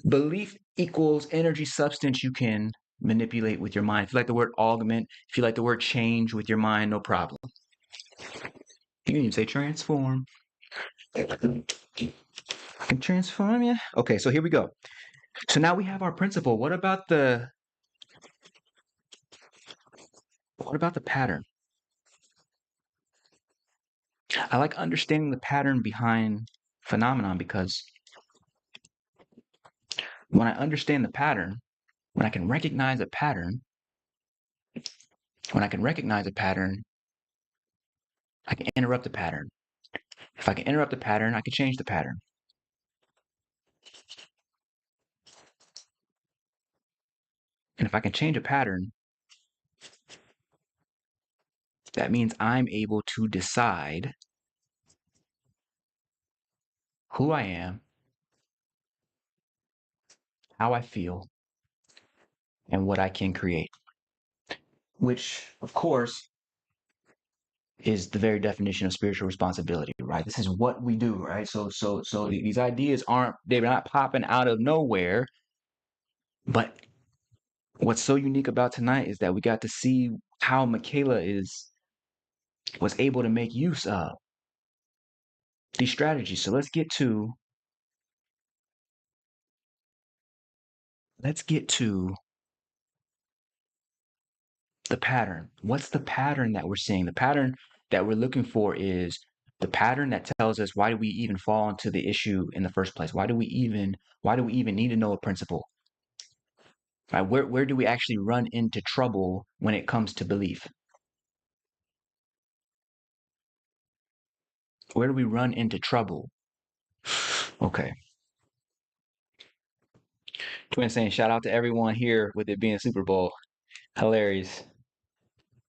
Belief equals energy substance you can manipulate with your mind. If you like the word augment, if you like the word change with your mind, no problem. You can even say transform. I can transform you. Okay, so here we go. So now we have our principle. What about the pattern? I like understanding the pattern behind phenomenon because when I understand the pattern, when I can recognize a pattern, I can interrupt the pattern. If I can interrupt the pattern, I can change the pattern. And if I can change a pattern, that means I'm able to decide who I am, how I feel, and what I can create, which, of course, is the very definition of spiritual responsibility, right? This is what we do, right? So these ideas they're not popping out of nowhere. But what's so unique about tonight is that we got to see how Michaela was able to make use of these strategies. So let's get to the pattern. What's the pattern that we're seeing? The pattern that we're looking for is the pattern that tells us why do we even fall into the issue in the first place? Why do we even need to know a principle? Right? Where do we actually run into trouble when it comes to belief? Where do we run into trouble? Okay. Twin saying shout out to everyone here with it being Super Bowl. Hilarious.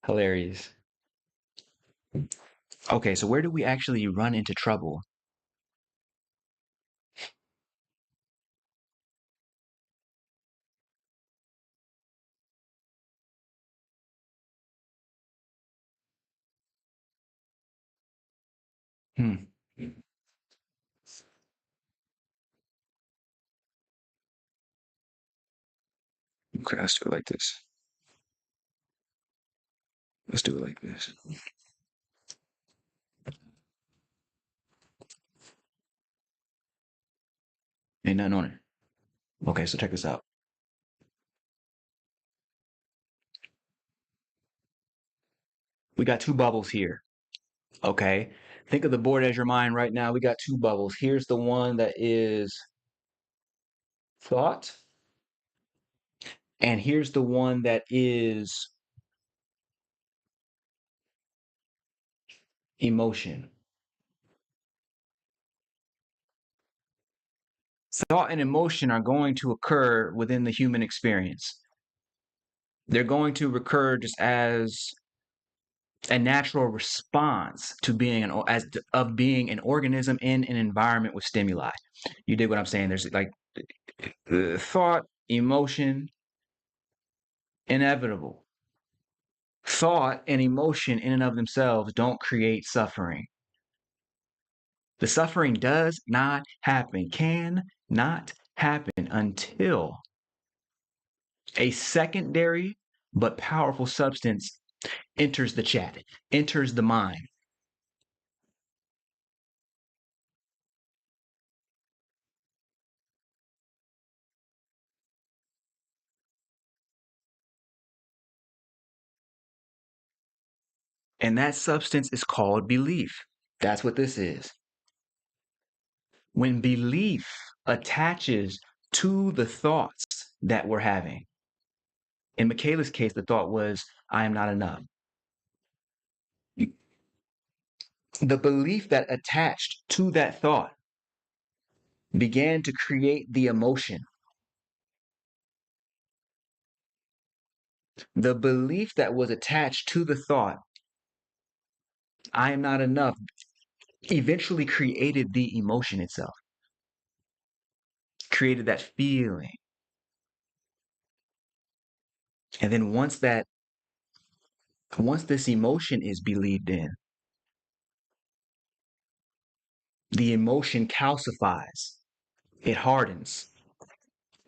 Hilarious. Okay, so where do we actually run into trouble? Hmm. Okay, let's do it like this. Let's do it like this. Ain't nothing on it. Okay, so check this out. We got two bubbles here. Okay. Think of the board as your mind right now. We got two bubbles. Here's the one that is thought, and here's the one that is emotion. Thought and emotion are going to occur within the human experience. They're going to recur just as a natural response to being being an organism in an environment with stimuli. You dig what I'm saying? There's like thought, emotion, inevitable. Thought and emotion in and of themselves don't create suffering. The suffering does not happen, can not happen until a secondary but powerful substance enters the chat, enters the mind. And that substance is called belief. That's what this is. When belief attaches to the thoughts that we're having, in Michaela's case, the thought was, I am not enough. The belief that attached to that thought began to create the emotion. The belief that was attached to the thought, I am not enough, eventually created the emotion itself, created that feeling. And then once this emotion is believed in, the emotion calcifies, it hardens.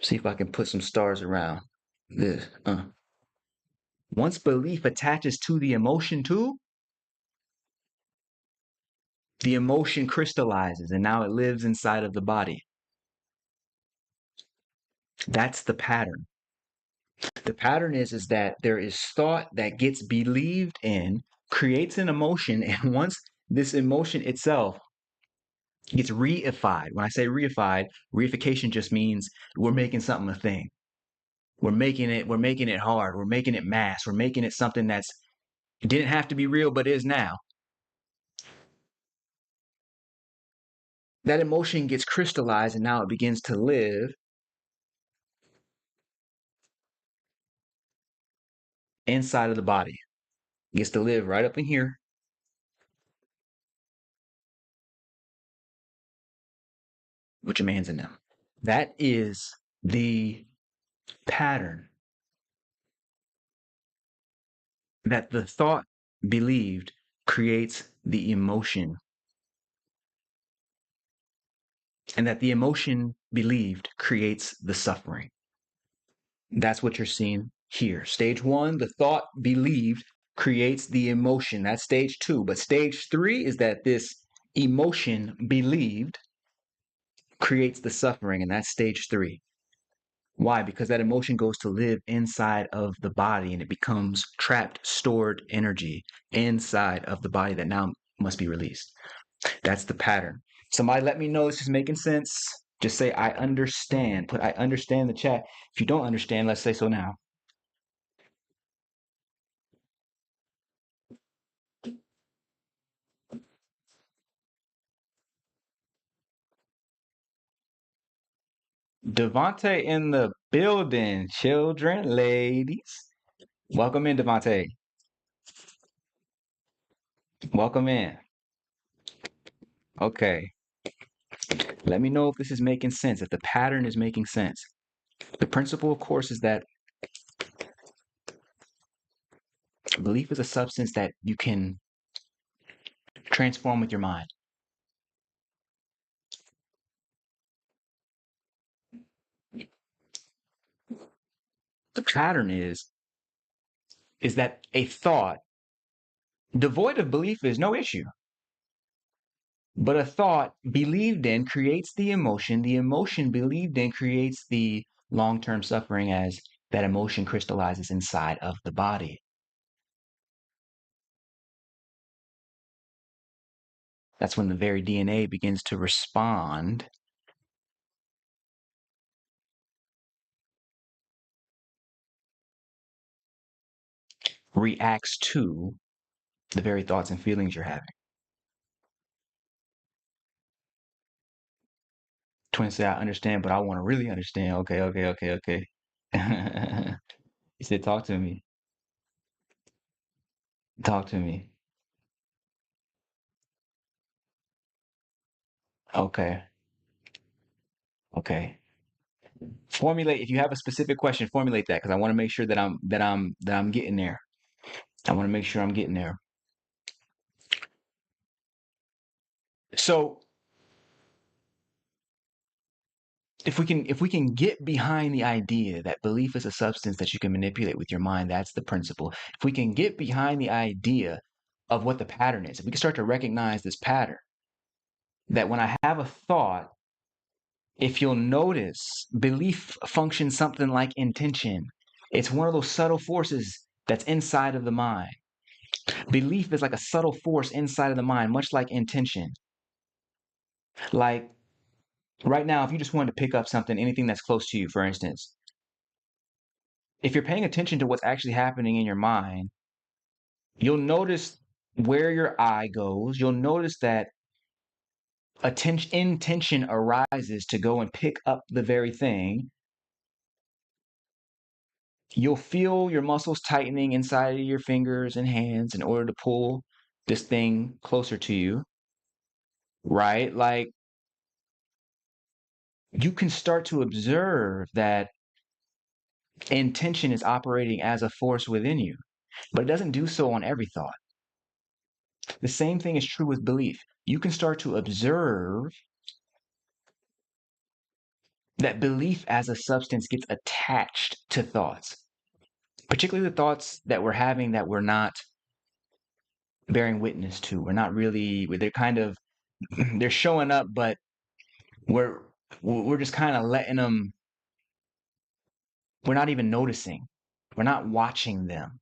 See if I can put some stars around this. Once belief attaches to the emotion too, the emotion crystallizes and now it lives inside of the body. That's the pattern. The pattern is that there is thought that gets believed in, creates an emotion, and once this emotion itself gets reified. When I say reified, reification just means we're making something a thing. We're making it hard. We're making it mass. We're making it something that's it didn't have to be real, but is now. That emotion gets crystallized and now it begins to live inside of the body. It gets to live right up in here. With your man's in them. That is the pattern that the thought believed creates the emotion, and that the emotion believed creates the suffering. That's what you're seeing here. Stage 1, the thought believed creates the emotion. That's stage 2. But stage 3 is that this emotion believed creates the suffering, and that's stage 3. Why? Because that emotion goes to live inside of the body and it becomes trapped, stored energy inside of the body that now must be released. That's the pattern. Somebody let me know this is making sense. Just say, I understand. Put, I understand in the chat. If you don't understand, let's say so now. Devontae in the building. Children, ladies. Welcome in, Devontae. Welcome in. Okay. Let me know if this is making sense, if the pattern is making sense. The principle, of course, is that belief is a substance that you can transform with your mind. The pattern is that a thought devoid of belief is no issue. But a thought believed in creates the emotion believed in creates the long-term suffering as that emotion crystallizes inside of the body. That's when the very DNA begins to respond reacts to the very thoughts and feelings you're having. Twin say, I understand, but I want to really understand. Okay. He said, talk to me. Talk to me. Okay. Okay. Formulate, if you have a specific question, formulate that because I want to make sure that I'm getting there. I want to make sure I'm getting there. So if we can get behind the idea that belief is a substance that you can manipulate with your mind, that's the principle. If we can get behind the idea of what the pattern is, if we can start to recognize this pattern, that when I have a thought, if you'll notice, belief functions something like intention. It's one of those subtle forces that's inside of the mind. Belief is like a subtle force inside of the mind, much like intention. Like right now, if you just wanted to pick up something, anything that's close to you, for instance, if you're paying attention to what's actually happening in your mind, you'll notice where your eye goes. You'll notice that intention arises to go and pick up the very thing. You'll feel your muscles tightening inside of your fingers and hands in order to pull this thing closer to you, right? Like you can start to observe that intention is operating as a force within you, but it doesn't do so on every thought. The same thing is true with belief. You can start to observe that belief as a substance gets attached to thoughts, particularly the thoughts that we're having that we're not bearing witness to. We're not really, they're kind of, they're showing up, but we're we're just kind of letting them, we're not even noticing. We're not watching them.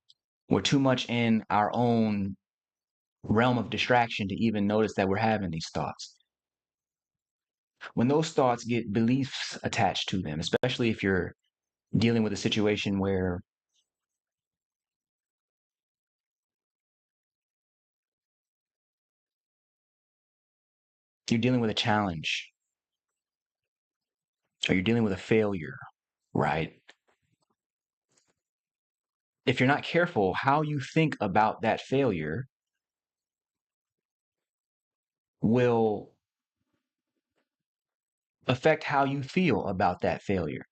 We're too much in our own realm of distraction to even notice that we're having these thoughts. When those thoughts get beliefs attached to them, especially if you're dealing with a situation where you're dealing with a challenge or you're dealing with a failure, right? If you're not careful, how you think about that failure will affect how you feel about that failure.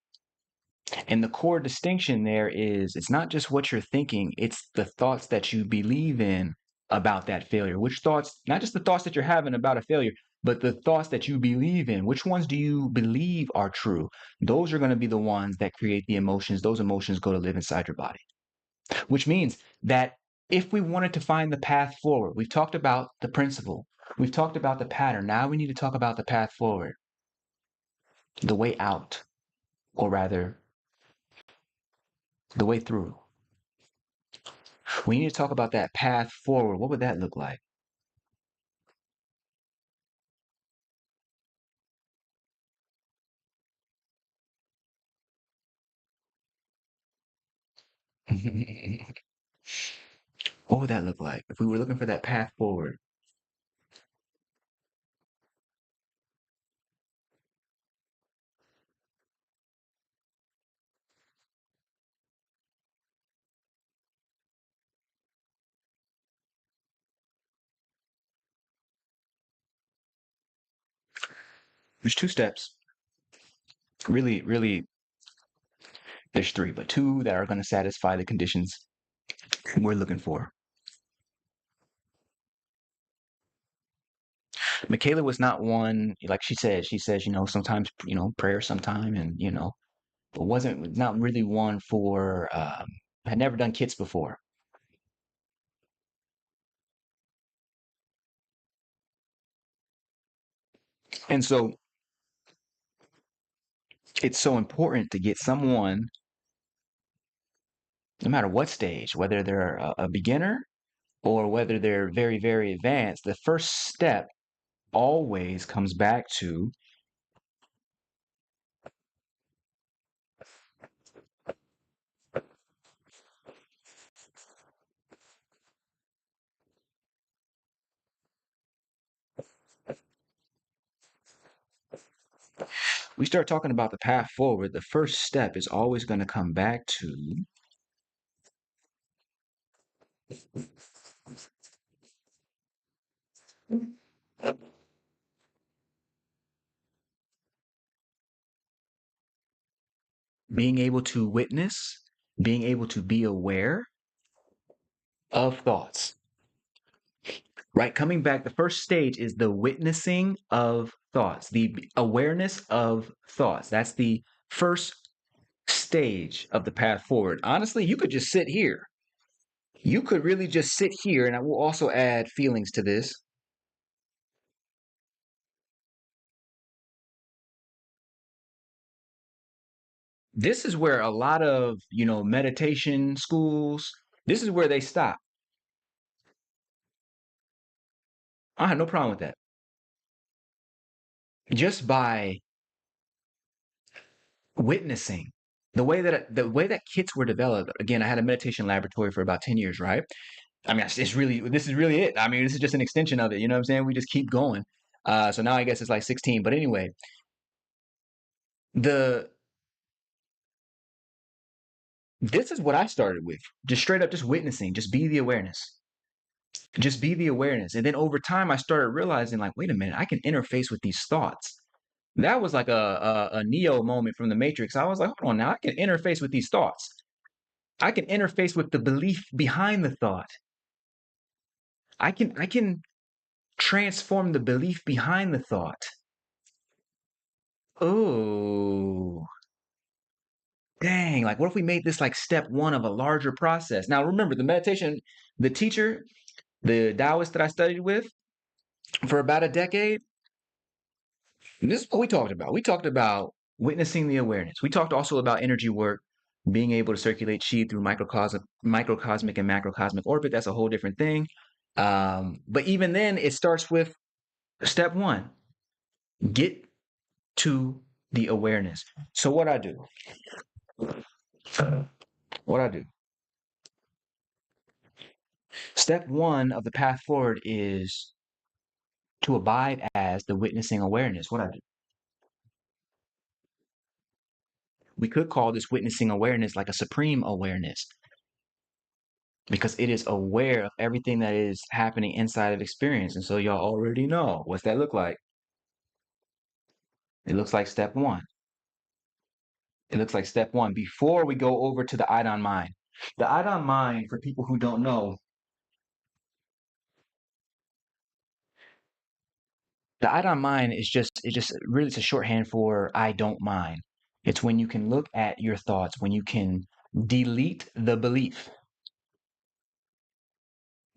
And the core distinction there is it's not just what you're thinking, it's the thoughts that you believe in about that failure. Which thoughts, not just the thoughts that you're having about a failure, but the thoughts that you believe in. Which ones do you believe are true? Those are going to be the ones that create the emotions. Those emotions go to live inside your body. Which means that if we wanted to find the path forward, we've talked about the principle, we've talked about the pattern. Now we need to talk about the path forward, the way out, or rather, the way through. We need to talk about that path forward. What would that look like? What would that look like if we were looking for that path forward? There's two steps. Really, really, there's three, but two that are going to satisfy the conditions we're looking for. Michaela was not one, like she says, sometimes, prayer sometime and, but wasn't not really one for, had never done kits before. And so it's so important to get someone, no matter what stage, whether they're a beginner or whether they're very, very advanced, the first step always comes back to we start talking about the path forward. The first step is always going to come back to being able to witness, being able to be aware of thoughts, right? Coming back, the first stage is the witnessing of thoughts, the awareness of thoughts. That's the first stage of the path forward. Honestly, you could just sit here. You could really just sit here, and I will also add feelings to this. This is where a lot of, meditation schools, this is where they stop. I have no problem with that. Just by witnessing the way that kits were developed. Again, I had a meditation laboratory for about 10 years, right? I mean, this is really it. I mean, this is just an extension of it. You know what I'm saying? We just keep going. So now I guess it's like 16. But anyway, the This is what I started with. Just straight up, just witnessing, just be the awareness. Just be the awareness. And then over time, I started realizing, like, wait a minute, I can interface with these thoughts. That was like a Neo moment from the Matrix. I was like, hold on now, I can interface with these thoughts. I can interface with the belief behind the thought. I can transform the belief behind the thought. Oh, dang. Like, what if we made this like step one of a larger process? Now, remember, the meditation, the teacher, the Taoist that I studied with for about a decade, this is what we talked about. We talked about witnessing the awareness. We talked also about energy work, being able to circulate chi through microcosmic and macrocosmic orbit. That's a whole different thing. But even then, it starts with step one: get to the awareness. So what I do, what I do. Step one of the path forward is to abide as the witnessing awareness. What I do. We could call this witnessing awareness like a supreme awareness because it is aware of everything that is happening inside of experience. And so y'all already know. What's that look like? It looks like step one. It looks like step one before we go over to the Idon mind. The Idon mind, for people who don't know, the Idon mind is just really it's a shorthand for I don't mind. It's when you can look at your thoughts, when you can delete the belief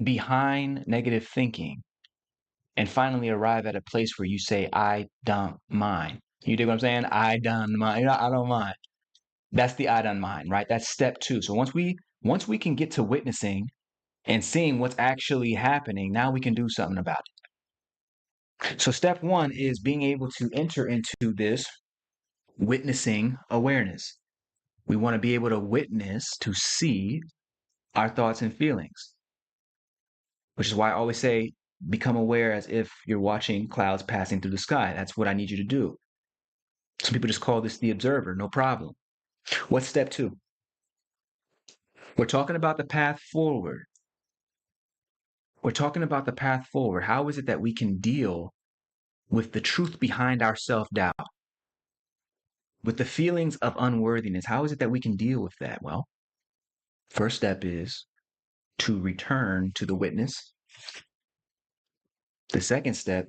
behind negative thinking and finally arrive at a place where you say, I don't mind. You dig what I'm saying? I don't mind. I don't mind. That's the I don't mind, right? That's step two. So once we can get to witnessing and seeing what's actually happening, now we can do something about it. So step one is being able to enter into this witnessing awareness. We want to be able to witness, to see our thoughts and feelings, which is why I always say, become aware as if you're watching clouds passing through the sky. That's what I need you to do. Some people just call this the observer, no problem. What's step two? We're talking about the path forward. We're talking about the path forward. How is it that we can deal with the truth behind our self doubt, with the feelings of unworthiness? How is it that we can deal with that? Well, first step is to return to the witness. The second step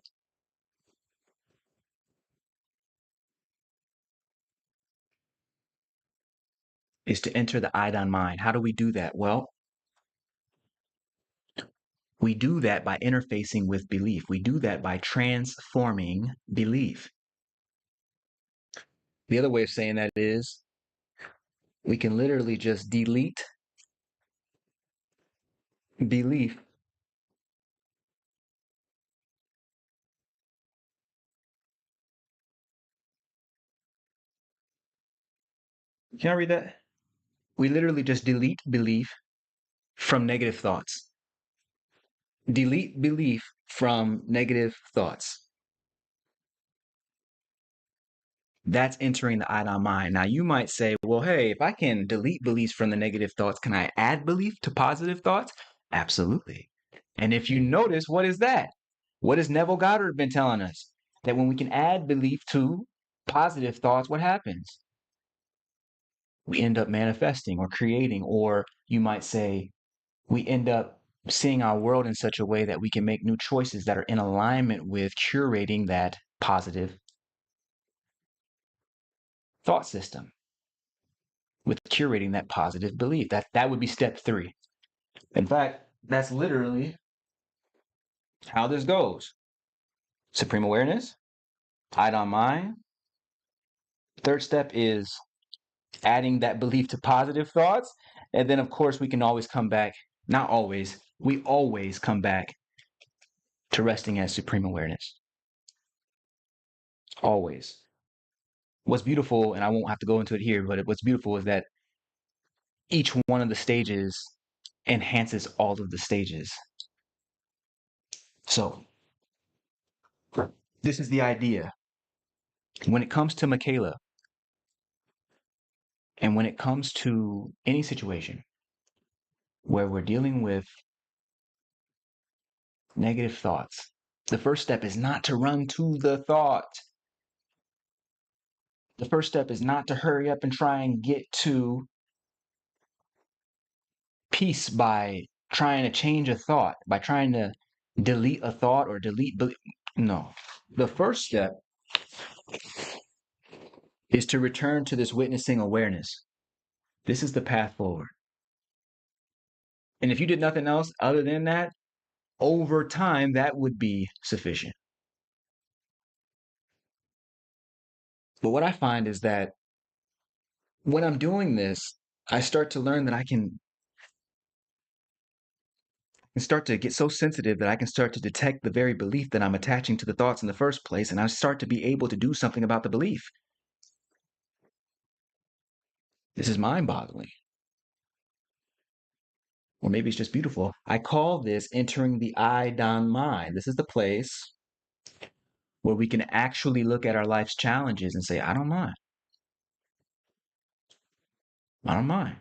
is to enter the Idon mind. How do we do that? Well, we do that by interfacing with belief. We do that by transforming belief. The other way of saying that is we can literally just delete belief. Can I read that? We literally just delete belief from negative thoughts. Delete belief from negative thoughts. That's entering the Idon mind. Now, you might say, well, hey, if I can delete beliefs from the negative thoughts, can I add belief to positive thoughts? Absolutely. And if you notice, what is that? What has Neville Goddard been telling us? That when we can add belief to positive thoughts, what happens? We end up manifesting or creating, or you might say, we end up seeing our world in such a way that we can make new choices that are in alignment with curating that positive thought system, with curating that positive belief. That would be step three. In fact, that's literally how this goes. Supreme awareness, Idon mind. Third step is adding that belief to positive thoughts. And then, of course, we can always come back. Not always, we always come back to resting as supreme awareness. Always. What's beautiful, and I won't have to go into it here, but what's beautiful is that each one of the stages enhances all of the stages. So, this is the idea. When it comes to Michaela, And when it comes to any situation where we're dealing with negative thoughts, the first step is not to run to the thought. The first step is not to hurry up and try and get to peace by trying to change a thought, by trying to delete a thought or no. The first step is to return to this witnessing awareness. This is the path forward. And if you did nothing else other than that, over time, that would be sufficient. But what I find is that when I'm doing this, I start to learn that I can start to get so sensitive that I can start to detect the very belief that I'm attaching to the thoughts in the first place, and I start to be able to do something about the belief. This is mind-boggling. Or maybe it's just beautiful. I call this entering the I Don mind. This is the place where we can actually look at our life's challenges and say, I don't mind. I don't mind.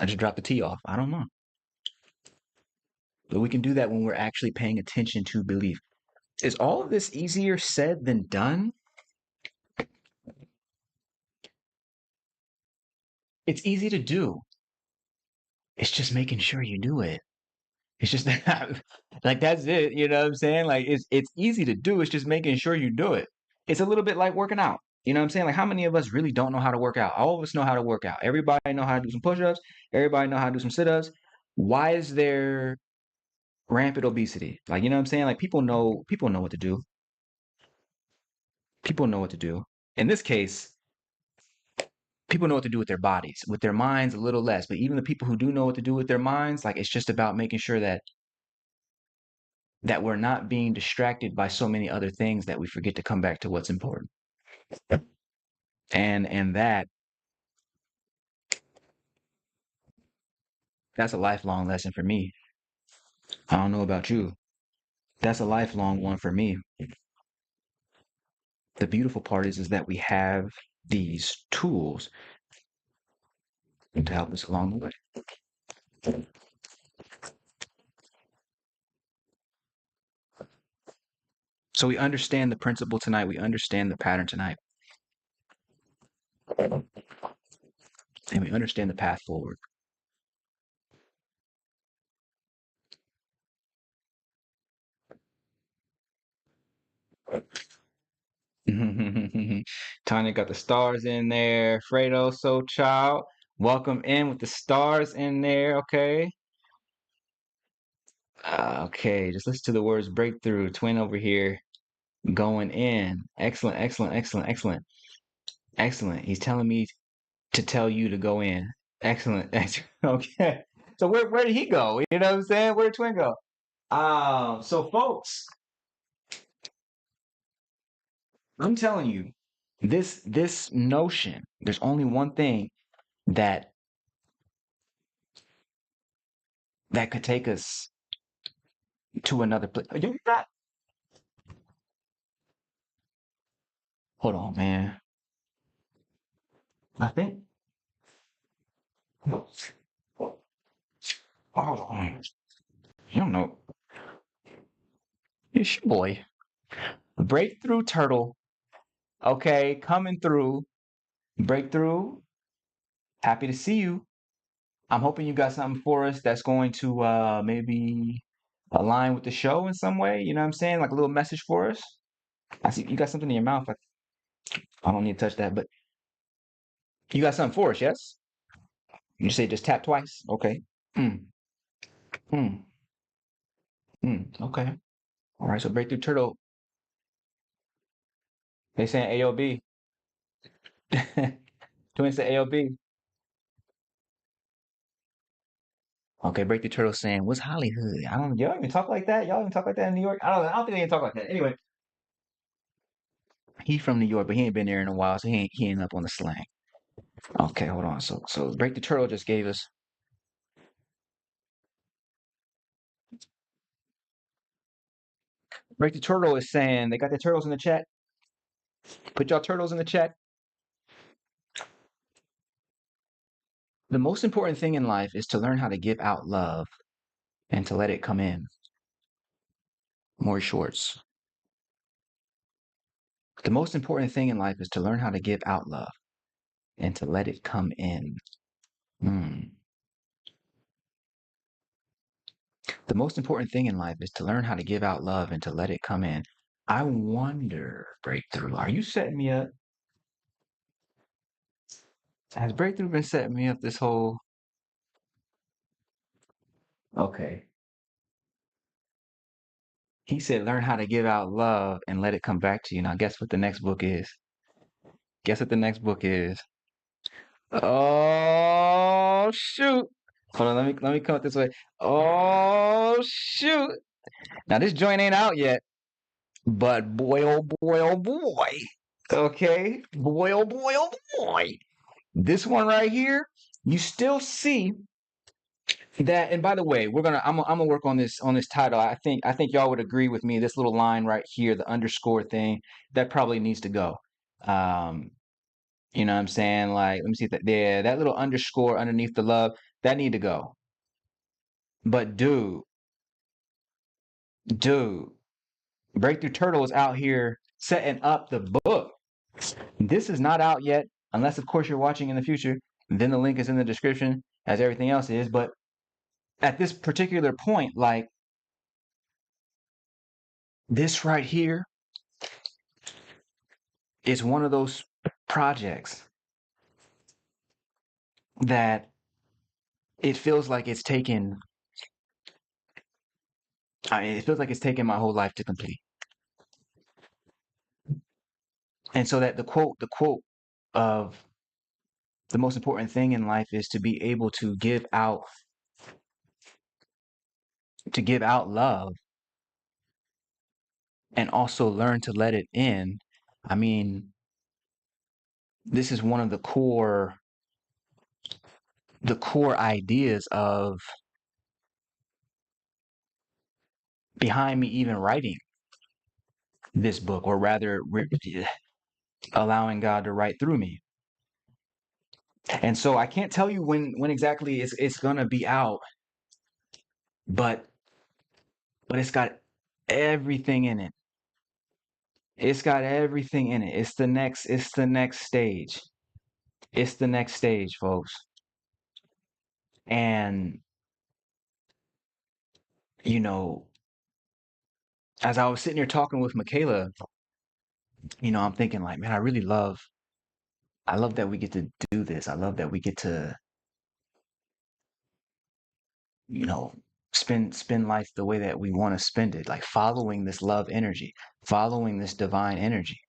I just dropped the T off. I don't mind. But we can do that when we're actually paying attention to belief. Is all of this easier said than done? It's easy to do. It's just making sure you do it. It's just that, like that's it. You know what I'm saying? Like it's easy to do. It's just making sure you do it. It's a little bit like working out. You know what I'm saying? Like how many of us really don't know how to work out? All of us know how to work out. Everybody know how to do some push-ups. Everybody know how to do some sit-ups. Why is there rampant obesity? Like you know what I'm saying? Like people know what to do. People know what to do. In this case, people know what to do with their bodies, with their minds a little less. But even the people who do know what to do with their minds, like it's just about making sure that we're not being distracted by so many other things that we forget to come back to what's important. And that's a lifelong lesson for me. I don't know about you. That's a lifelong one for me. The beautiful part is that we have these tools to help us along the way. So we understand the principle tonight. We understand the pattern tonight. And we understand the path forward. Tanya got the stars in there. Fredo, so child. Welcome in with the stars in there. Okay. Okay. Just listen to the words breakthrough. Twin over here going in. Excellent, excellent, excellent, excellent, excellent. He's telling me to tell you to go in. Excellent. Excellent. Okay. So where did he go? You know what I'm saying? Where did Twin go? So folks, I'm telling you, this notion, there's only one thing that that could take us to another place. You hear that? Hold on, man. I think. Hold on. You don't know. It's your boy. Breakthrough Turtle. Okay, coming through. Breakthrough. Happy to see you. I'm hoping you got something for us that's going to maybe align with the show in some way. You know what I'm saying? Like a little message for us. I see you got something in your mouth. I don't need to touch that, but you got something for us, yes? You say just tap twice? Okay. Mm, mm, okay. All right, so Breakthrough Turtle, they saying AOB. Twins say AOB. Okay, Breakthrough Turtle saying, what's Hollywood? I don't y'all even talk like that? Y'all even talk like that in New York? I don't think they even talk like that. Anyway, he from New York, but he ain't been there in a while, so he ain't up on the slang. Okay, hold on. So Breakthrough Turtle just gave us. Break the Turtle is saying, they got the turtles in the chat. Put y'all turtles in the chat. The most important thing in life is to learn how to give out love and to let it come in. More Shorts. The most important thing in life is to learn how to give out love and to let it come in. The most important thing in life is to learn how to give out love and to let it come in. I wonder, Breakthrough, are you setting me up? Has Breakthrough been setting me up this whole? Okay. He said, learn how to give out love and let it come back to you. Now, guess what the next book is? Guess what the next book is? Oh, shoot. Hold on, let me come up this way. Oh, shoot. Now, this joint ain't out yet, but boy, oh boy, oh boy. Okay. Boy, oh boy, oh boy. This one right here, you still see that. And by the way, I'm gonna work on this title. I think y'all would agree with me. This little line right here, the underscore thing, that probably needs to go. Um, you know what I'm saying? Like, let me see that there, that little underscore underneath the love, that need to go. But dude, Breakthrough Turtle is out here setting up the book. This is not out yet, unless of course you're watching in the future. Then the link is in the description, as everything else is. But at this particular point, like this right here is one of those projects that it feels like it's taken. I mean, it feels like it's taken my whole life to complete. And so that the quote of the most important thing in life is to be able to give out love and also learn to let it in. I mean, this is one of the core ideas of behind me even writing this book, or rather allowing God to write through me. And so I can't tell you when exactly it's gonna be out, but it's got everything in it. It's got everything in it. It's the next stage. It's the next stage, folks. And you know, as I was sitting here talking with Michaela, I'm thinking like, man, I love that we get to do this. I love that we get to, you know, spend life the way that we want to spend it, like following this love energy, following this divine energy.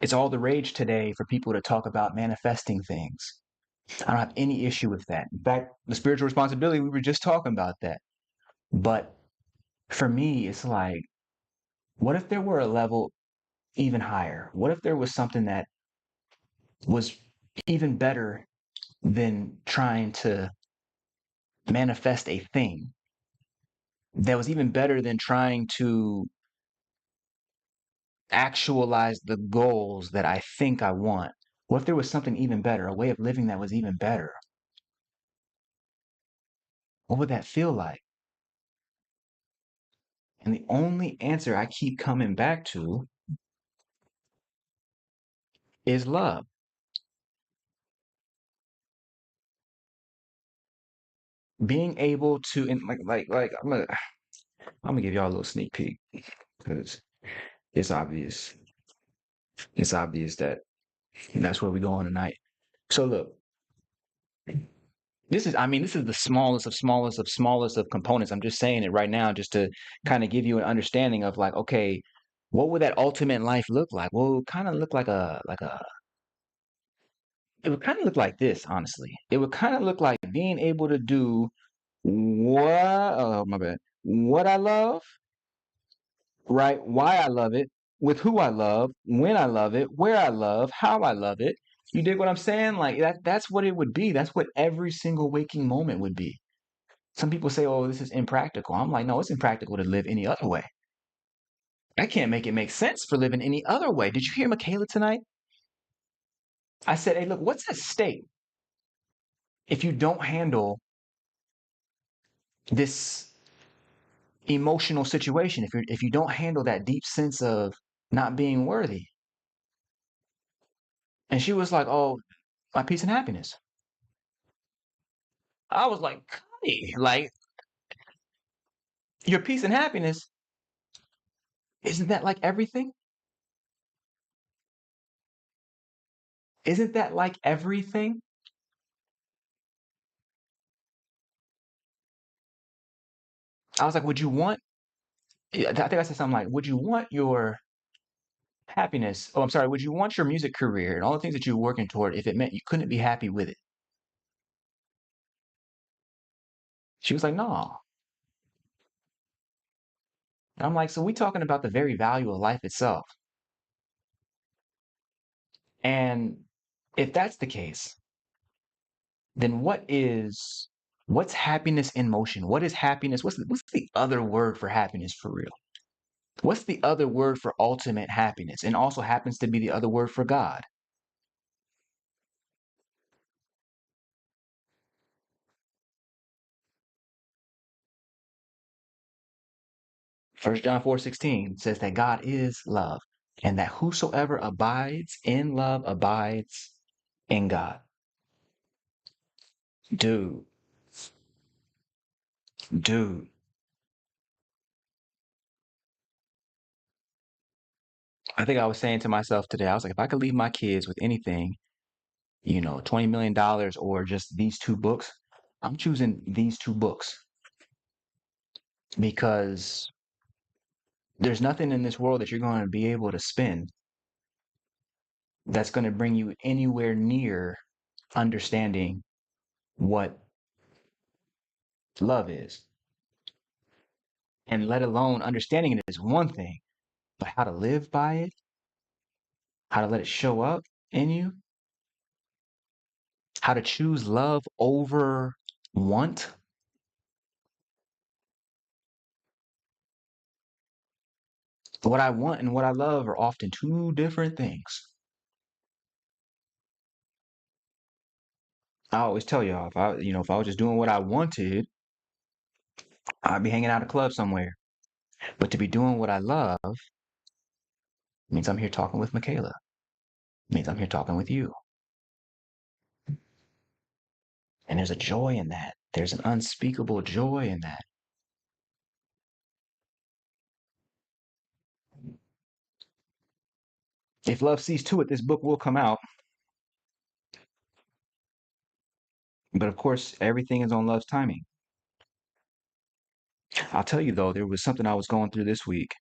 It's all the rage today for people to talk about manifesting things. I don't have any issue with that. In fact, the spiritual responsibility, we were just talking about that. But for me, it's like, what if there were a level even higher? What if there was something that was even better than trying to manifest a thing, that was even better than trying to actualize the goals that I think I want? What if there was something even better, a way of living that was even better? What would that feel like? And the only answer I keep coming back to is love. Being able to, and like I'm gonna give y'all a little sneak peek because it's obvious. It's obvious that that's where we're going tonight. So look, this is the smallest of smallest of smallest of components. I'm just saying it right now just to kind of give you an understanding of like, okay, what would that ultimate life look like? Well, it would kind of look it would kind of look like this, honestly. It would kind of look like being able to do oh my bad. What I love, right? Why I love it, with who I love, when I love it, where I love, how I love it. You dig what I'm saying? Like that's what it would be. That's what every single waking moment would be. Some people say, "Oh, this is impractical." I'm like, "No, it's impractical to live any other way." I can't make it make sense for living any other way. Did you hear Michaela tonight? I said, hey, look, what's at stake if you don't handle this emotional situation, if you don't handle that deep sense of not being worthy? And she was like, oh, my peace and happiness. I was like, Connie, like, your peace and happiness, isn't that like everything? Isn't that like everything? I was like, would you want, I think I said something like, would you want your happiness? Oh, I'm sorry. Would you want your music career and all the things that you're working toward if it meant you couldn't be happy with it? She was like, no. And I'm like, so we talking about the very value of life itself. And if that's the case, then what's happiness in motion? What is happiness? What's the other word for happiness for real? What's the other word for ultimate happiness? And also happens to be the other word for God. First John 4:16 says that God is love, and that whosoever abides in love abides in God. Dude, dude, I think I was saying to myself today, I was like, if I could leave my kids with anything, $20 million or just these two books, I'm choosing these two books because there's nothing in this world that you're going to be able to spend that's going to bring you anywhere near understanding what love is. And let alone understanding it is one thing, but how to live by it, how to let it show up in you, how to choose love over want. What I want and what I love are often two different things. I always tell y'all, if I was just doing what I wanted, I'd be hanging out at a club somewhere. But to be doing what I love means I'm here talking with Michaela. Means I'm here talking with you. And there's a joy in that. There's an unspeakable joy in that. If love sees to it, this book will come out. But of course, everything is on love's timing. I'll tell you though, there was something I was going through this week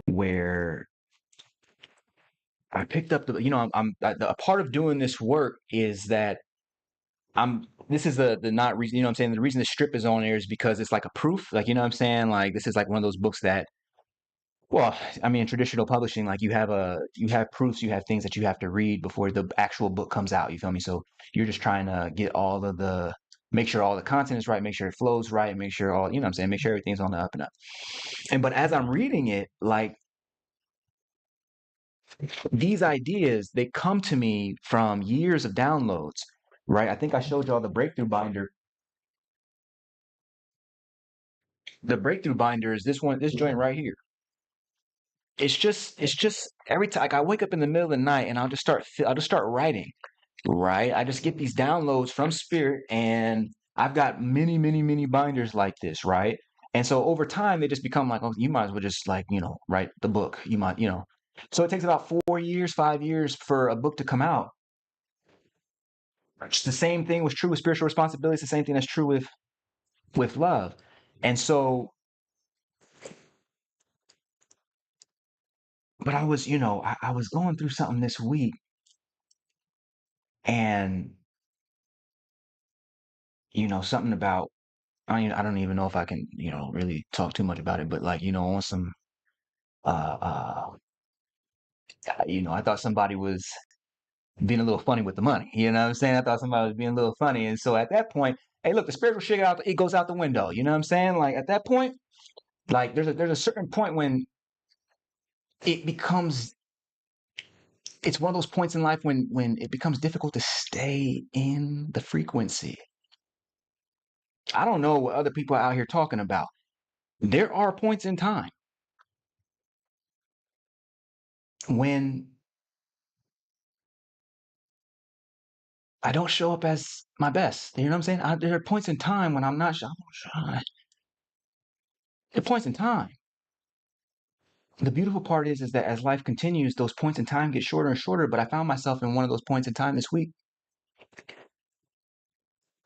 where I picked up a part of doing this work is that this is the not reason, what I'm saying? The reason the strip is on there is because it's like a proof, like, what I'm saying? Like, this is like one of those books that, well, I mean, in traditional publishing, like you have proofs, you have things that you have to read before the actual book comes out. You feel me? So you're just trying to get make sure all the content is right, make sure it flows right, make sure what I'm saying? Make sure everything's on the up and up. But as I'm reading it, like these ideas, they come to me from years of downloads, right? I think I showed y'all the breakthrough binder. The breakthrough binder is this joint right here. It's just every time, like, I wake up in the middle of the night and I'll just start writing, right? I just get these downloads from spirit, and I've got many, many, many binders like this, right? And so over time they just become like, oh, you might as well just, like, write the book. You might, so it takes about 4 years, 5 years for a book to come out. It's the same thing was true with spiritual responsibility. It's the same thing that's true with love. And so, but I was, I was going through something this week, and something about, I don't even know if I can, really talk too much about it, but, like, on some, uh, uh, I thought somebody was being a little funny with the money. You know what I'm saying? I thought somebody was being a little funny. And so at that point, hey, look, the spiritual shit it goes out the window. You know what I'm saying? Like, at that point, Like there's a certain point when it becomes it's one of those points in life when it becomes difficult to stay in the frequency. I don't know what other people are out here talking about. There are points in time when I don't show up as my best. You know what I'm saying? There are points in time when I'm not shy. There are points in time. The beautiful part is that as life continues, those points in time get shorter and shorter. But I found myself in one of those points in time this week.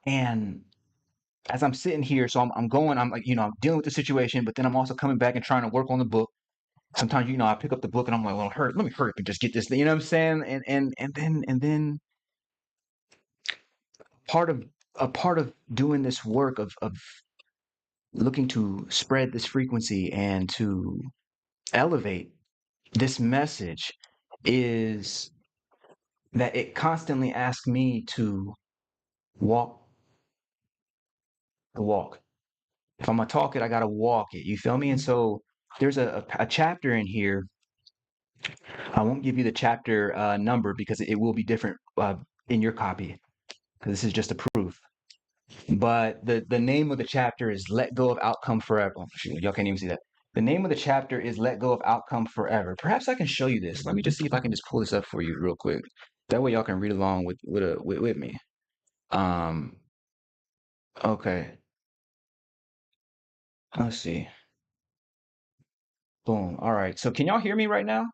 And as I'm sitting here, so I'm going, I'm like, I'm dealing with the situation, but then I'm also coming back and trying to work on the book. Sometimes, I pick up the book and I'm like, well, let me hurry up and just get this thing, you know what I'm saying? And then part of a part of doing this work of looking to spread this frequency and to elevate this message is that it constantly asks me to walk the walk. If I'm gonna talk it, I gotta walk it. You feel me? And so there's a chapter in here. I won't give you the chapter number because it will be different in your copy because this is just a proof. But the name of the chapter is "Let Go of Outcome Forever." Oh, shoot, y'all can't even see that. The name of the chapter is "Let Go of Outcome Forever." Perhaps I can show you this. Let me just see if I can just pull this up for you real quick. That way y'all can read along with me. Um. Okay. Let's see. Boom. All right. So can y'all hear me right now?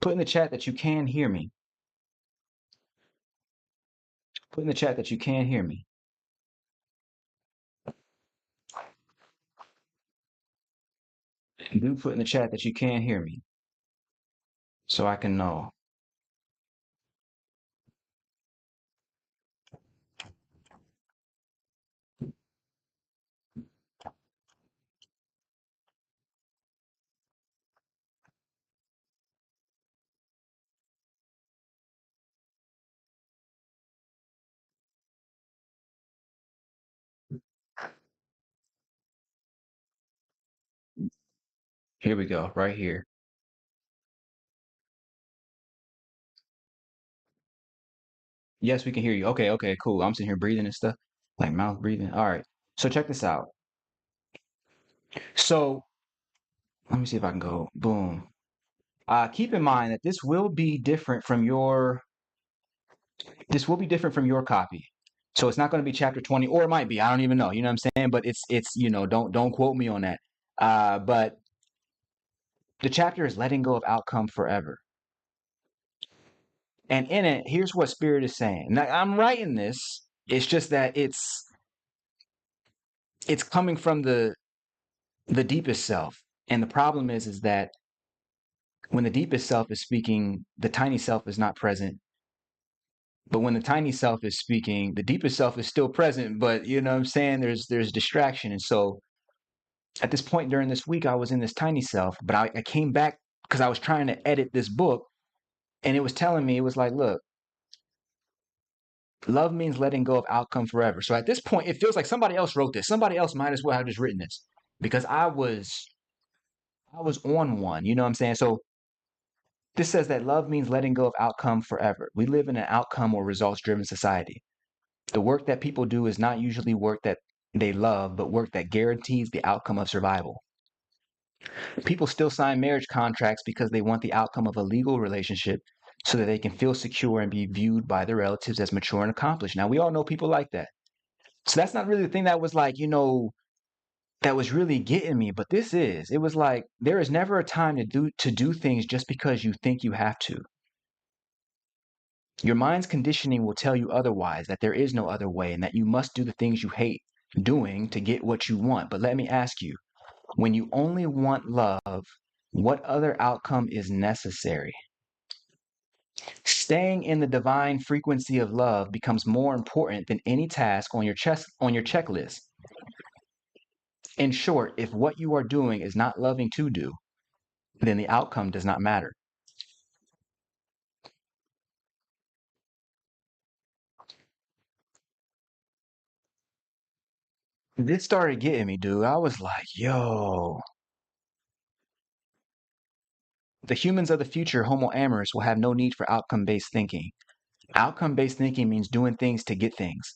Put in the chat that you can hear me. Put in the chat that you can hear me. Do put in the chat that you can hear me so I can know. Here we go, right here. Yes, we can hear you. Okay, okay, cool. I'm sitting here breathing and stuff, like mouth breathing. All right. So check this out. So let me see if I can go. Boom. Keep in mind that this will be different from your copy. So it's not going to be chapter 20, or it might be. I don't even know. You know what I'm saying? But it's don't quote me on that. But the chapter is letting go of outcome forever. And in it, here's what Spirit is saying. Now, I'm writing this. It's just that it's coming from the deepest self. And the problem is that when the deepest self is speaking, the tiny self is not present. But when the tiny self is speaking, the deepest self is still present. But you know what I'm saying? There's distraction. And so at this point during this week, I was in this tiny self, but I came back because I was trying to edit this book, and it was telling me, it was like, look, love means letting go of outcome forever. So at this point, it feels like somebody else wrote this. Somebody else might as well have just written this because I was on one. You know what I'm saying? So this says that love means letting go of outcome forever. We live in an outcome or results driven society. The work that people do is not usually work that they love, but work that guarantees the outcome of survival. People still sign marriage contracts because they want the outcome of a legal relationship so that they can feel secure and be viewed by their relatives as mature and accomplished. Now, we all know people like that. So that's not really the thing that was like, that was really getting me, but it was like there is never a time to do things just because you think you have to. Your mind's conditioning will tell you otherwise, that there is no other way and that you must do the things you hate doing to get what you want. But let me ask you, when you only want love, what other outcome is necessary? Staying in the divine frequency of love becomes more important than any task on your checklist. In short, if what you are doing is not loving to do, then the outcome does not matter. This started getting me, dude. I was like, yo, the humans of the future, Homo amorous, will have no need for outcome-based thinking. Outcome-based thinking means doing things to get things.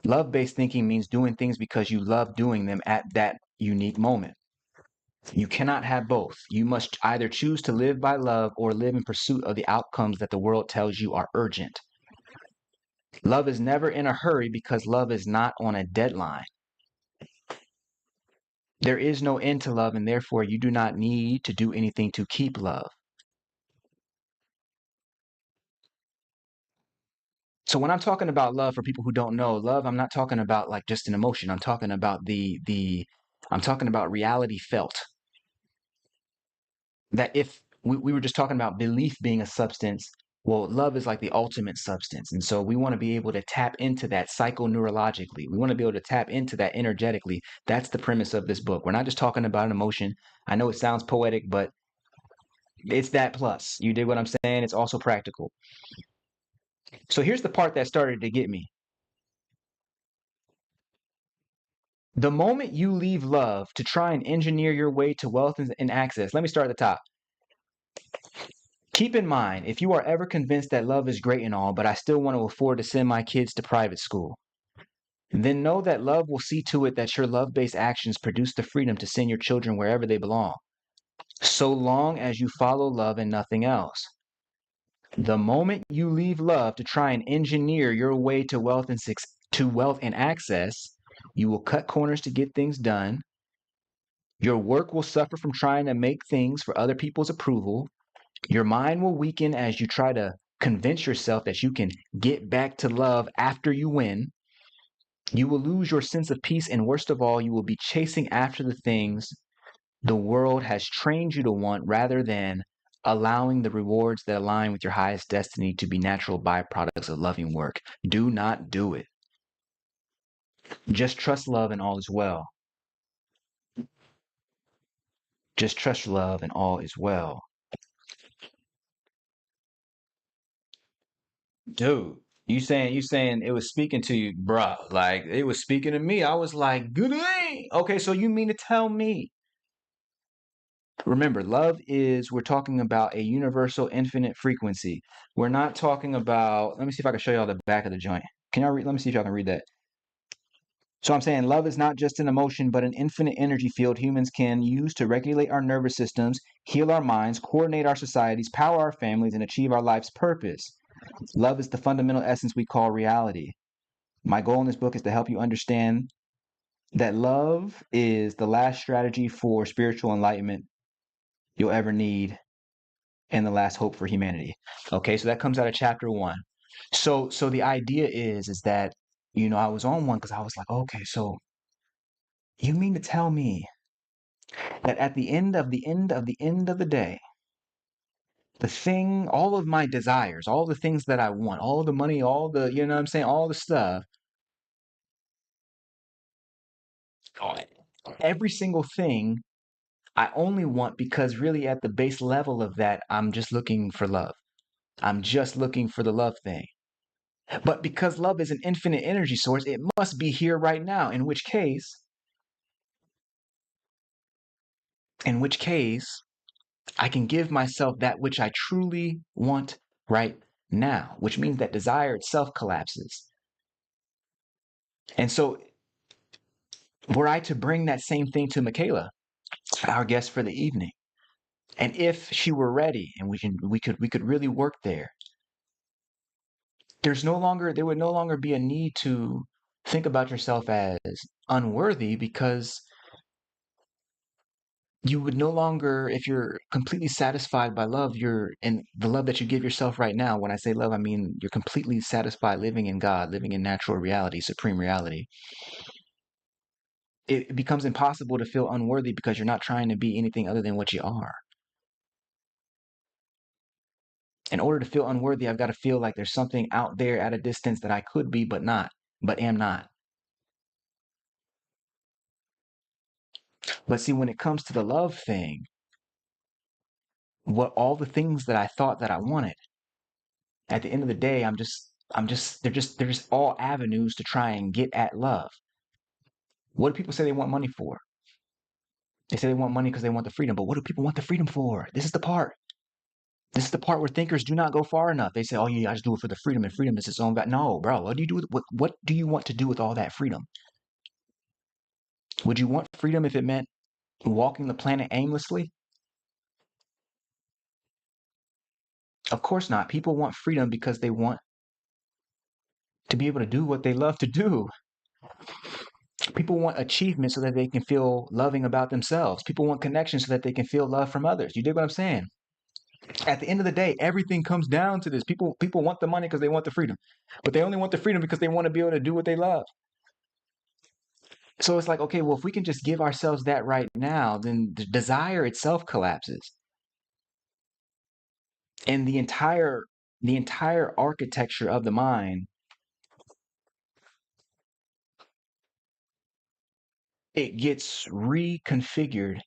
Love-based thinking means doing things because you love doing them at that unique moment. You cannot have both. You must either choose to live by love or live in pursuit of the outcomes that the world tells you are urgent. Love is never in a hurry because love is not on a deadline. There is no end to love, and therefore you do not need to do anything to keep love. So when I'm talking about love, for people who don't know, love, I'm not talking about like just an emotion. I'm talking about I'm talking about reality felt. That if we were just talking about belief being a substance, well, love is like the ultimate substance. And so we want to be able to tap into that psychoneurologically. We want to be able to tap into that energetically. That's the premise of this book. We're not just talking about an emotion. I know it sounds poetic, but it's that plus. You dig what I'm saying? It's also practical. So here's the part that started to get me. The moment you leave love to try and engineer your way to wealth and access, let me start at the top. Keep in mind, if you are ever convinced that love is great and all, but I still want to afford to send my kids to private school, then know that love will see to it that your love-based actions produce the freedom to send your children wherever they belong, so long as you follow love and nothing else. The moment you leave love to try and engineer your way to wealth and access, you will cut corners to get things done. Your work will suffer from trying to make things for other people's approval. Your mind will weaken as you try to convince yourself that you can get back to love after you win. You will lose your sense of peace, and worst of all, you will be chasing after the things the world has trained you to want rather than allowing the rewards that align with your highest destiny to be natural byproducts of loving work. Do not do it. Just trust love and all is well. Just trust love and all is well. Dude, you saying it was speaking to you, bruh. Like it was speaking to me. I was like, good day. Okay, so you mean to tell me? Remember, love is, we're talking about a universal infinite frequency. We're not talking about, let me see if I can show y'all the back of the joint. Can y'all read? Let me see if y'all can read that. So I'm saying love is not just an emotion, but an infinite energy field humans can use to regulate our nervous systems, heal our minds, coordinate our societies, power our families, and achieve our life's purpose. Love is the fundamental essence we call reality. My goal in this book is to help you understand that love is the last strategy for spiritual enlightenment you'll ever need and the last hope for humanity. Okay, so that comes out of chapter 1. So the idea is that I was on one because I was like, okay, so you mean to tell me that at the end of the day, the thing, all of my desires, all the things that I want, all the money, all the, you know what I'm saying, all the stuff, every single thing I only want because really at the base level of that, I'm just looking for love. I'm just looking for the love thing. But because love is an infinite energy source, it must be here right now, in which case, I can give myself that which I truly want right now, which means that desire itself collapses. And so, were I to bring that same thing to Michaela, our guest for the evening, and if she were ready and we could really work there would no longer be a need to think about yourself as unworthy because you would no longer, if you're completely satisfied by love, you're in the love that you give yourself right now. When I say love, I mean you're completely satisfied living in God, living in natural reality, supreme reality. It becomes impossible to feel unworthy because you're not trying to be anything other than what you are. In order to feel unworthy, I've got to feel like there's something out there at a distance that I could be, but am not. But see, when it comes to the love thing, what all the things that I thought that I wanted, at the end of the day, they're just all avenues to try and get at love. What do people say they want money for? They say they want money because they want the freedom. But what do people want the freedom for? This is the part. This is the part where thinkers do not go far enough. They say, "Oh, yeah, I just do it for the freedom, and freedom is its own value." No, bro. What do you do with what do you want to do with all that freedom? Would you want freedom if it meant walking the planet aimlessly? Of course not. People want freedom because they want to be able to do what they love to do. People want achievement so that they can feel loving about themselves. People want connection so that they can feel love from others. You dig what I'm saying? At the end of the day, everything comes down to this. People want the money because they want the freedom, but they only want the freedom because they want to be able to do what they love. So it's like, okay, well, if we can just give ourselves that right now, then the desire itself collapses, and the entire architecture of the mind, it gets reconfigured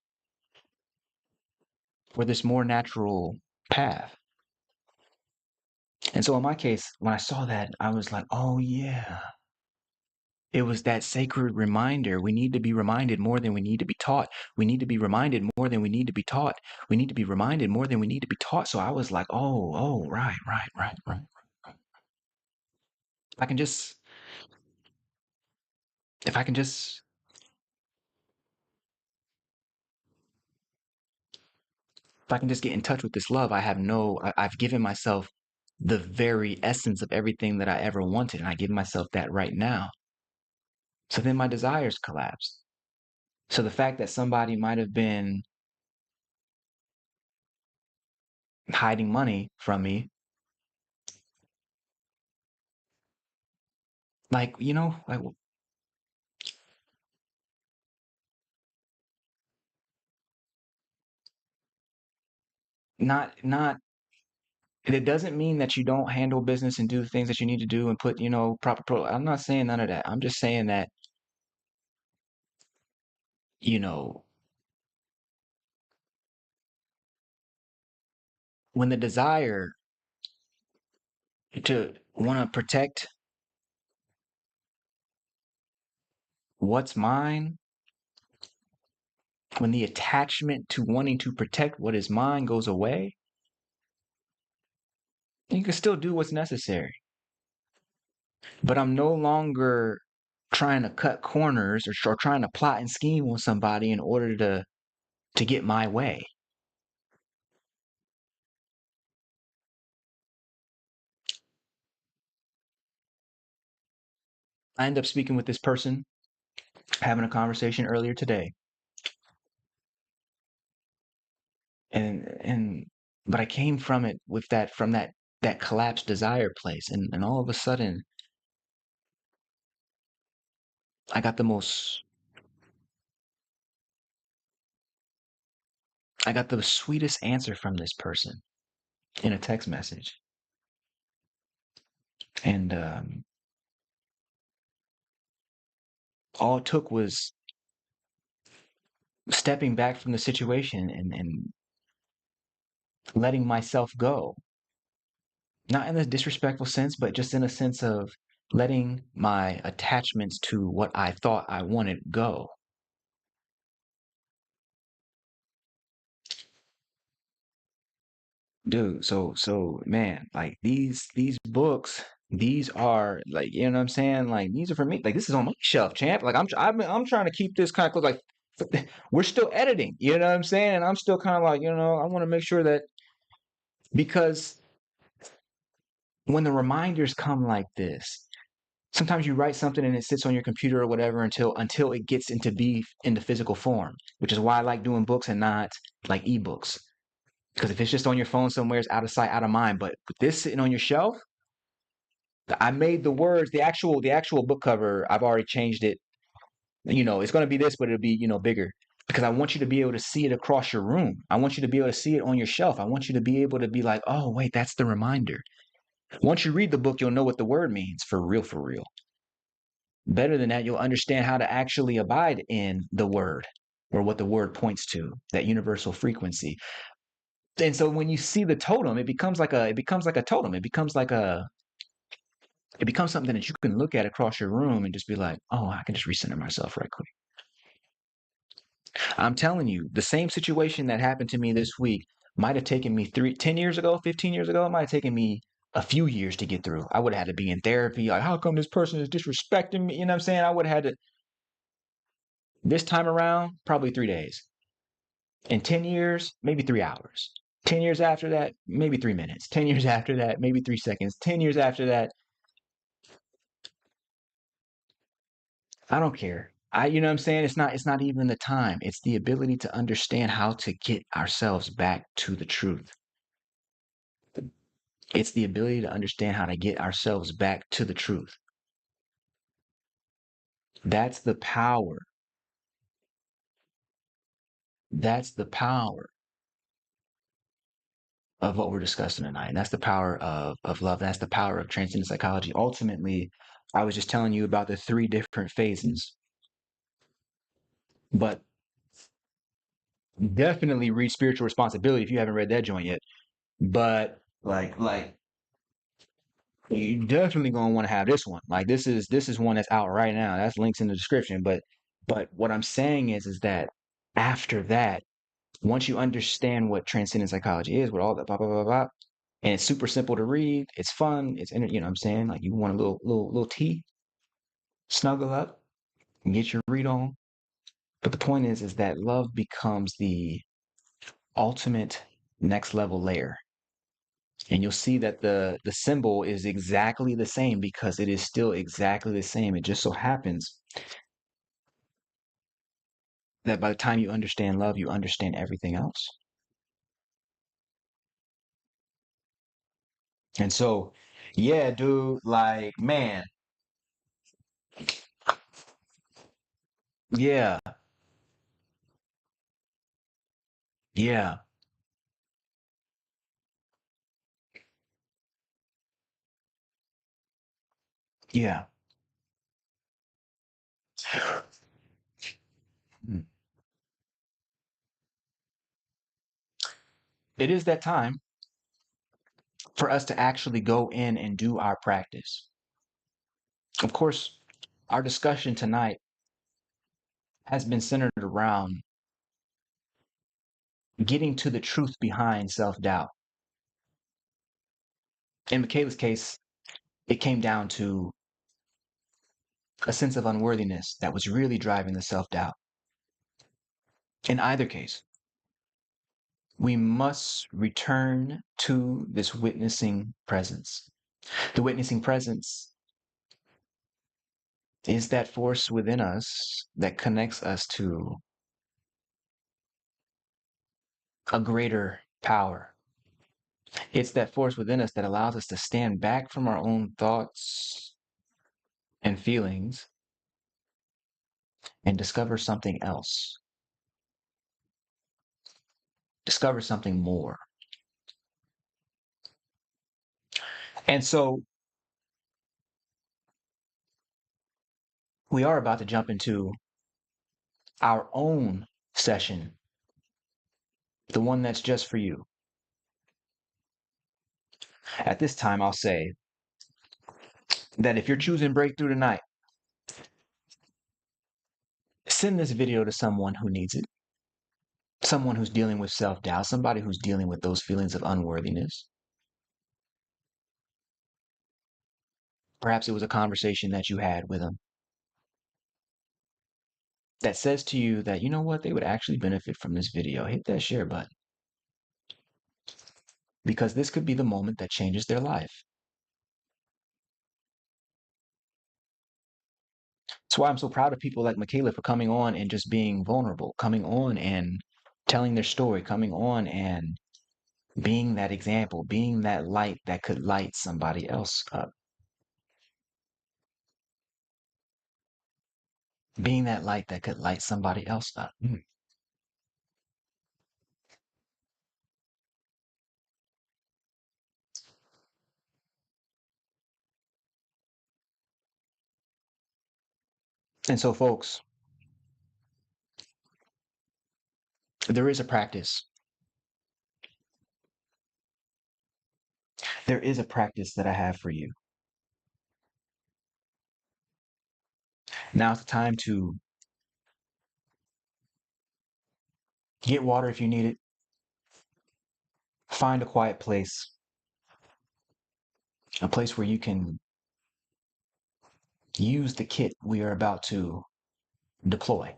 for this more natural path. And so in my case, when I saw that, I was like, oh yeah. It was that sacred reminder. We need to be reminded more than we need to be taught. We need to be reminded more than we need to be taught. We need to be reminded more than we need to be taught. So I was like, oh, right, right, right, right. If I can just, if I can just, if I can just get in touch with this love, I've given myself the very essence of everything that I ever wanted. And I give myself that right now. So then my desires collapse. So the fact that somebody might have been hiding money from me, like, like not it doesn't mean that you don't handle business and do the things that you need to do and put, proper I'm not saying none of that. I'm just saying that, you know, when the desire to want to protect what's mine, when the attachment to wanting to protect what is mine goes away, you can still do what's necessary. But I'm no longer trying to cut corners or trying to plot and scheme on somebody in order to get my way. I end up speaking with this person, having a conversation earlier today, and but I came from it with that collapsed desire place, and all of a sudden I got the sweetest answer from this person in a text message, and all it took was stepping back from the situation and letting myself go, not in a disrespectful sense, but just in a sense of letting my attachments to what I thought I wanted go. Dude, so man, like these books, these are like, you know what I'm saying? Like these are for me. Like this is on my shelf, champ. Like I'm trying to keep this kind of close. Like we're still editing, you know what I'm saying? And I'm still kind of like, I want to make sure that, because when the reminders come like this, sometimes you write something and it sits on your computer or whatever until it gets into physical form, which is why I like doing books and not like ebooks. Because if it's just on your phone somewhere, it's out of sight, out of mind. But with this sitting on your shelf, I made the words, the actual book cover, I've already changed it. It's going to be this, but it'll be, bigger, because I want you to be able to see it across your room. I want you to be able to see it on your shelf. I want you to be able to be like, oh, wait, that's the reminder. Once you read the book, you'll know what the word means for real, for real. Better than that, you'll understand how to actually abide in the word, or what the word points to, that universal frequency. And so when you see the totem, it becomes like a totem. It becomes like It becomes something that you can look at across your room and just be like, oh, I can just recenter myself right quick. I'm telling you, the same situation that happened to me this week might have taken me 10 years ago, 15 years ago. It might have taken me a few years to get through. I would have had to be in therapy. Like, how come this person is disrespecting me? You know what I'm saying? I would have had to, this time around, probably 3 days. In 10 years, maybe 3 hours. 10 years after that, maybe 3 minutes. 10 years after that, maybe 3 seconds. 10 years after that, I don't care. You know what I'm saying? It's not even the time. It's the ability to understand how to get ourselves back to the truth. It's the ability to understand how to get ourselves back to the truth. That's the power. That's the power of what we're discussing tonight. And that's the power of love. That's the power of transcendent psychology. Ultimately, I was just telling you about the 3 different phases, but definitely read Spiritual Responsibility if you haven't read that joint yet. But like you definitely gonna want to have this one. Like this is one that's out right now. That's links in the description. But what I'm saying is that after that, once you understand what transcendent psychology is, with all the blah blah blah blah, and it's super simple to read, it's fun, you know what I'm saying? Like you want a little tea, snuggle up, and get your read on. But the point is that love becomes the ultimate next level layer. And you'll see that the symbol is exactly the same because it is still exactly the same. It just so happens that by the time you understand love, you understand everything else. And so, yeah, dude, like, man, yeah, yeah, yeah. Mm. It is that time for us to actually go in and do our practice. Of course, our discussion tonight has been centered around getting to the truth behind self doubt. In Michaela's case, it came down to a sense of unworthiness that was really driving the self doubt. In either case, we must return to this witnessing presence. The witnessing presence is that force within us that connects us to a greater power. It's that force within us that allows us to stand back from our own thoughts and feelings and discover something else, discover something more. And so we are about to jump into our own session, the one that's just for you. At this time, I'll say that if you're choosing breakthrough tonight, send this video to someone who needs it, someone who's dealing with self doubt, somebody who's dealing with those feelings of unworthiness. Perhaps it was a conversation that you had with them that says to you that, you know what, they would actually benefit from this video. Hit that share button because this could be the moment that changes their life. That's why I'm so proud of people like Michaela for coming on and just being vulnerable, coming on and telling their story, coming on and being that example, being that light that could light somebody else up, being that light that could light somebody else up. And so, folks, there is a practice. There is a practice that I have for you. Now's the time to get water if you need it. Find a quiet place, a place where you can use the kit we are about to deploy.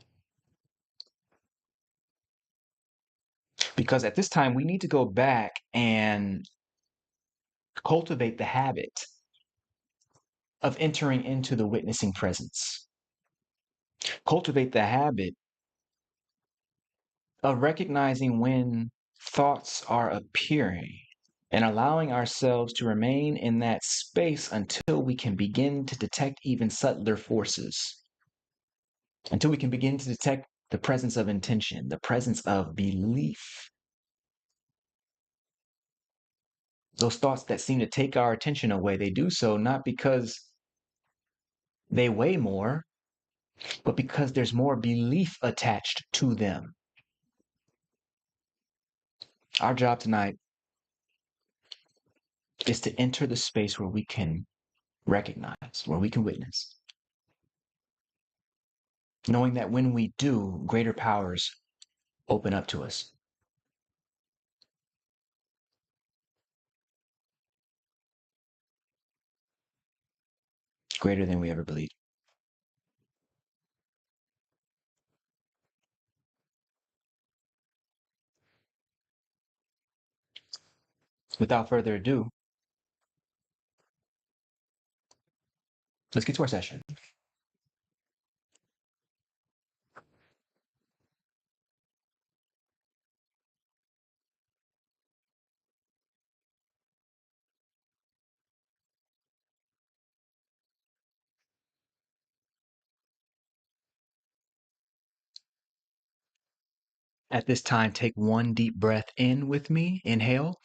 Because at this time, we need to go back and cultivate the habit of entering into the witnessing presence. Cultivate the habit of recognizing when thoughts are appearing and allowing ourselves to remain in that space until we can begin to detect even subtler forces, until we can begin to detect the presence of intention, the presence of belief. Those thoughts that seem to take our attention away, they do so not because they weigh more, but because there's more belief attached to them. Our job tonight is to enter the space where we can recognize, where we can witness, knowing that when we do, greater powers open up to us. Greater than we ever believed. Without further ado, let's get to our session. At this time, take one deep breath in with me. Inhale.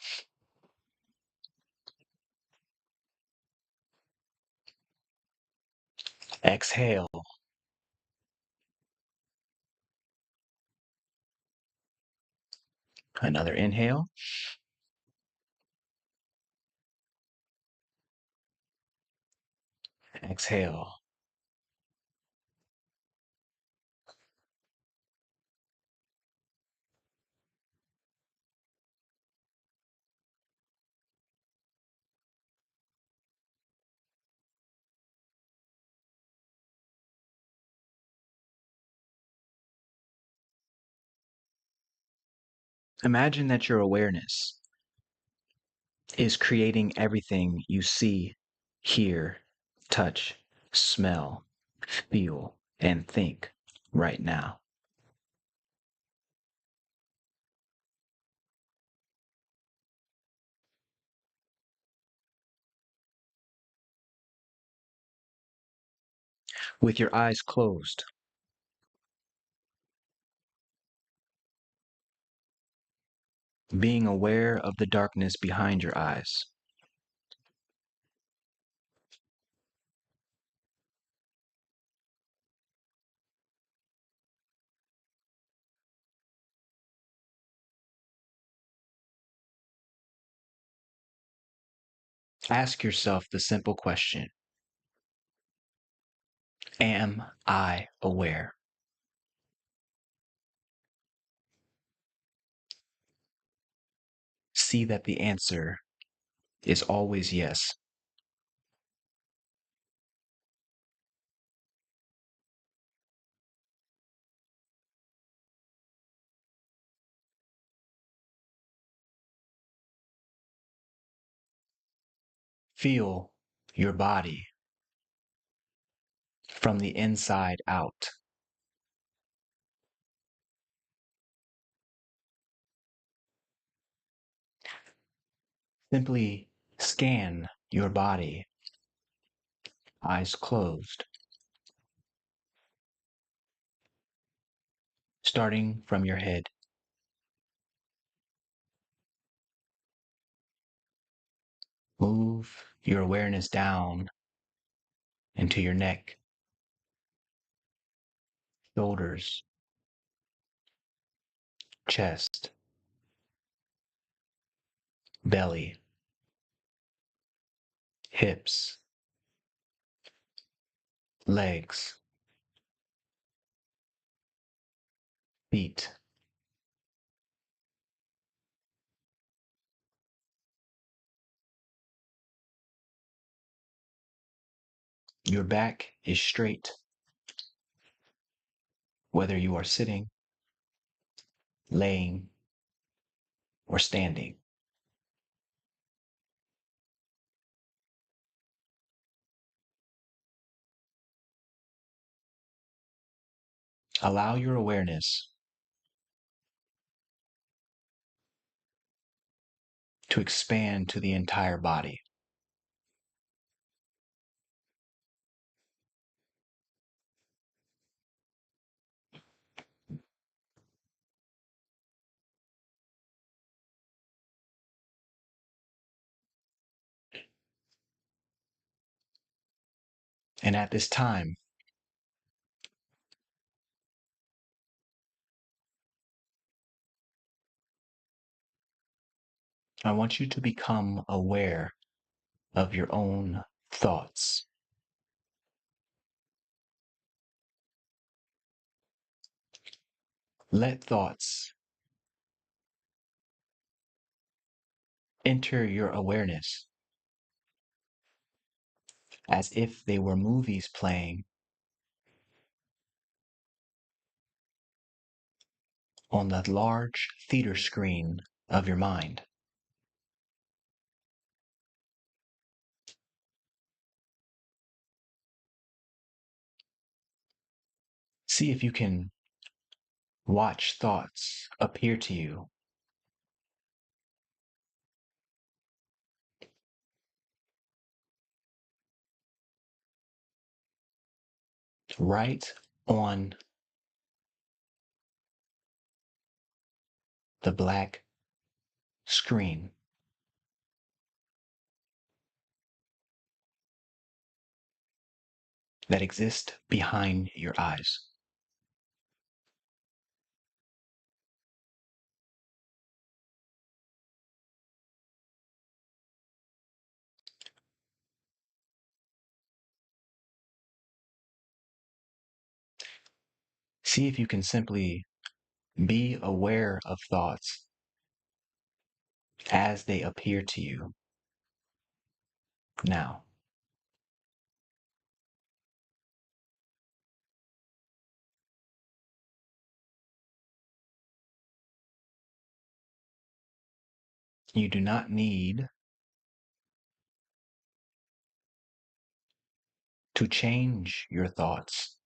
Exhale. Another inhale. Exhale. Imagine that your awareness is creating everything you see, hear, touch, smell, feel, and think right now. With your eyes closed, being aware of the darkness behind your eyes. Ask yourself the simple question: am I aware? See that the answer is always yes. Feel your body from the inside out. Simply scan your body, eyes closed, starting from your head. Move your awareness down into your neck, shoulders, chest, belly, hips, legs, feet. Your back is straight, whether you are sitting, laying, or standing. Allow your awareness to expand to the entire body. And at this time, I want you to become aware of your own thoughts. Let thoughts enter your awareness as if they were movies playing on the large theater screen of your mind. See if you can watch thoughts appear to you right on the black screen. That exist behind your eyes. See if you can simply be aware of thoughts as they appear to you now. You do not need to change your thoughts.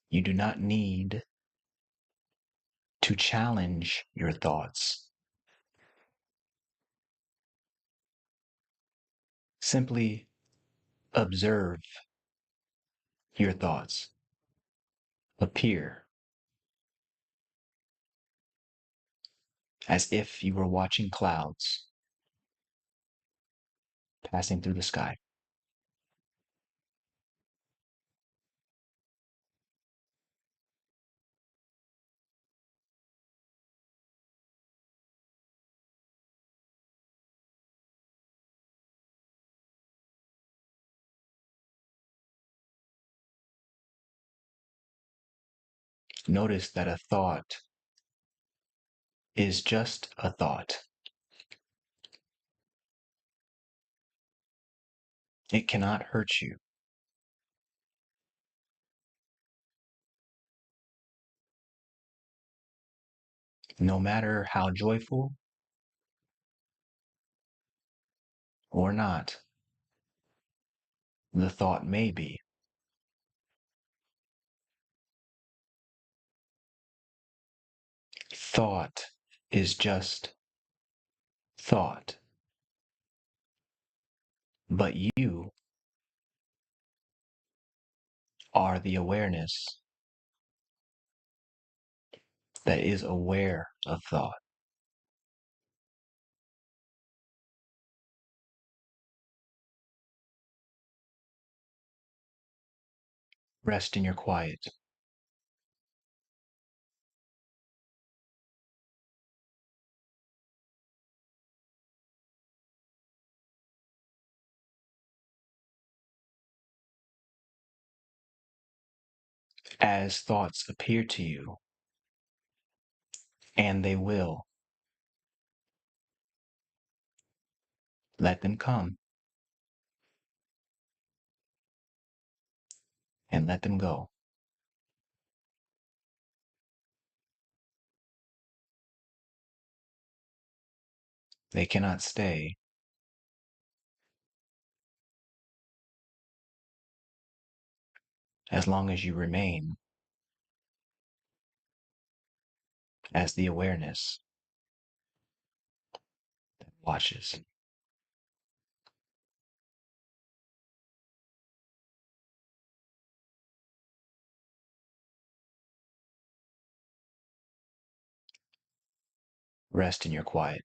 You do not need to challenge your thoughts. Simply observe your thoughts appear as if you were watching clouds passing through the sky. Notice that a thought is just a thought. It cannot hurt you. No matter how joyful or not the thought may be. Thought is just thought. But you are the awareness that is aware of thought. Rest in your quiet. as thoughts appear to you, and they will. Let them come and let them go. They cannot stay as long as you remain as the awareness that watches. Rest in your quiet.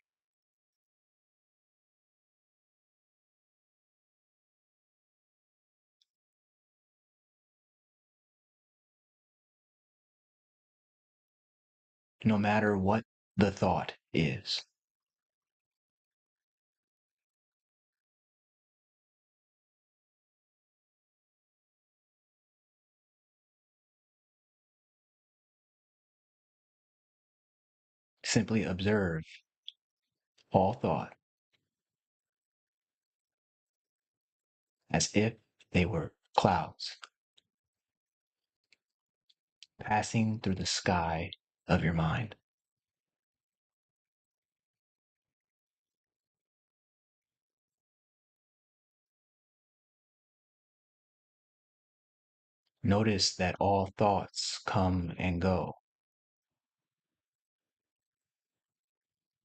No matter what the thought is. Simply observe all thought as if they were clouds passing through the sky of your mind. Notice that all thoughts come and go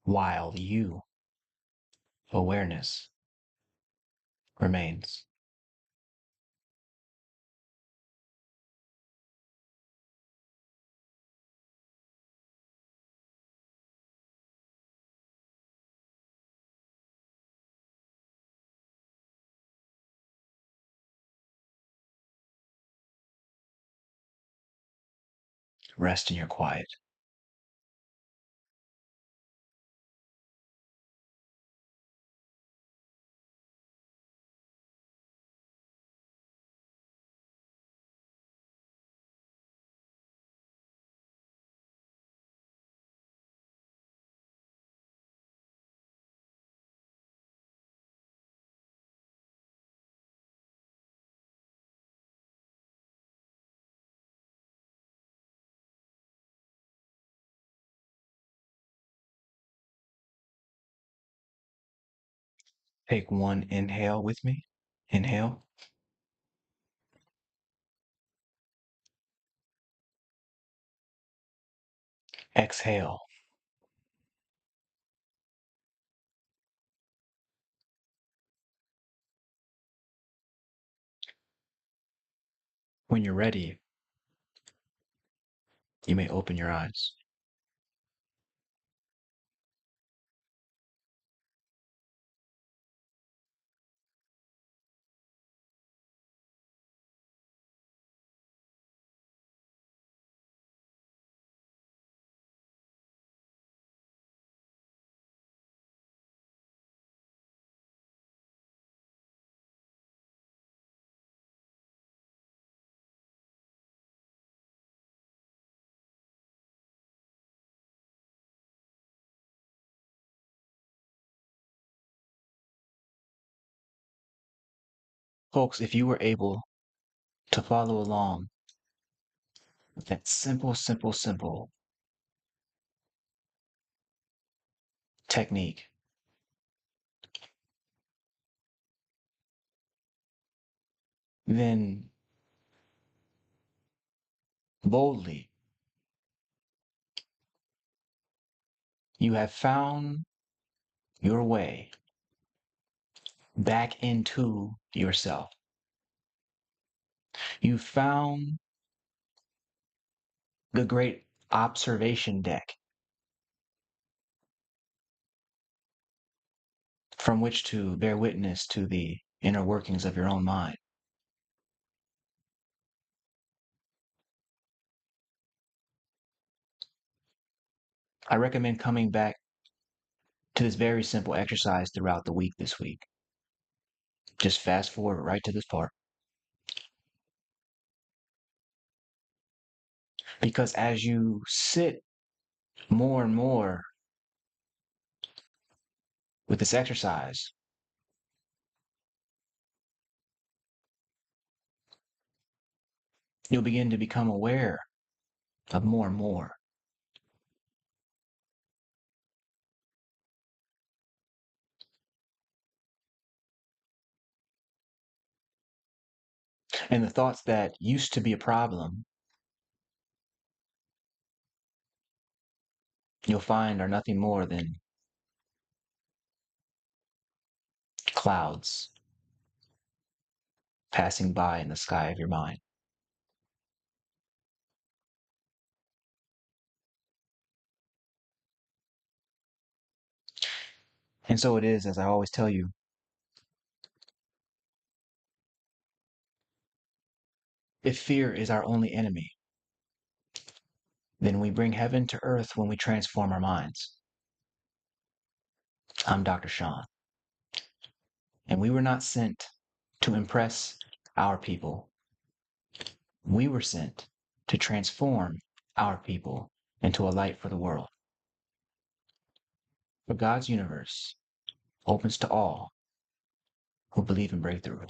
while you, awareness, remains. Rest in your quiet. Take one inhale with me. Inhale. Exhale. When you're ready, you may open your eyes. Folks, if you were able to follow along with that simple technique, then boldly you have found your way back into yourself. You found the great observation deck from which to bear witness to the inner workings of your own mind. I recommend coming back to this very simple exercise throughout the week this week. Just fast forward right to this part. Because as you sit more and more with this exercise, you'll begin to become aware of more and more. And the thoughts that used to be a problem, you'll find are nothing more than clouds passing by in the sky of your mind. And so it is, as I always tell you, if fear is our only enemy, then we bring heaven to earth when we transform our minds. I'm Dr. Shawn, and we were not sent to impress our people. We were sent to transform our people into a light for the world. For God's universe opens to all who believe in breakthrough.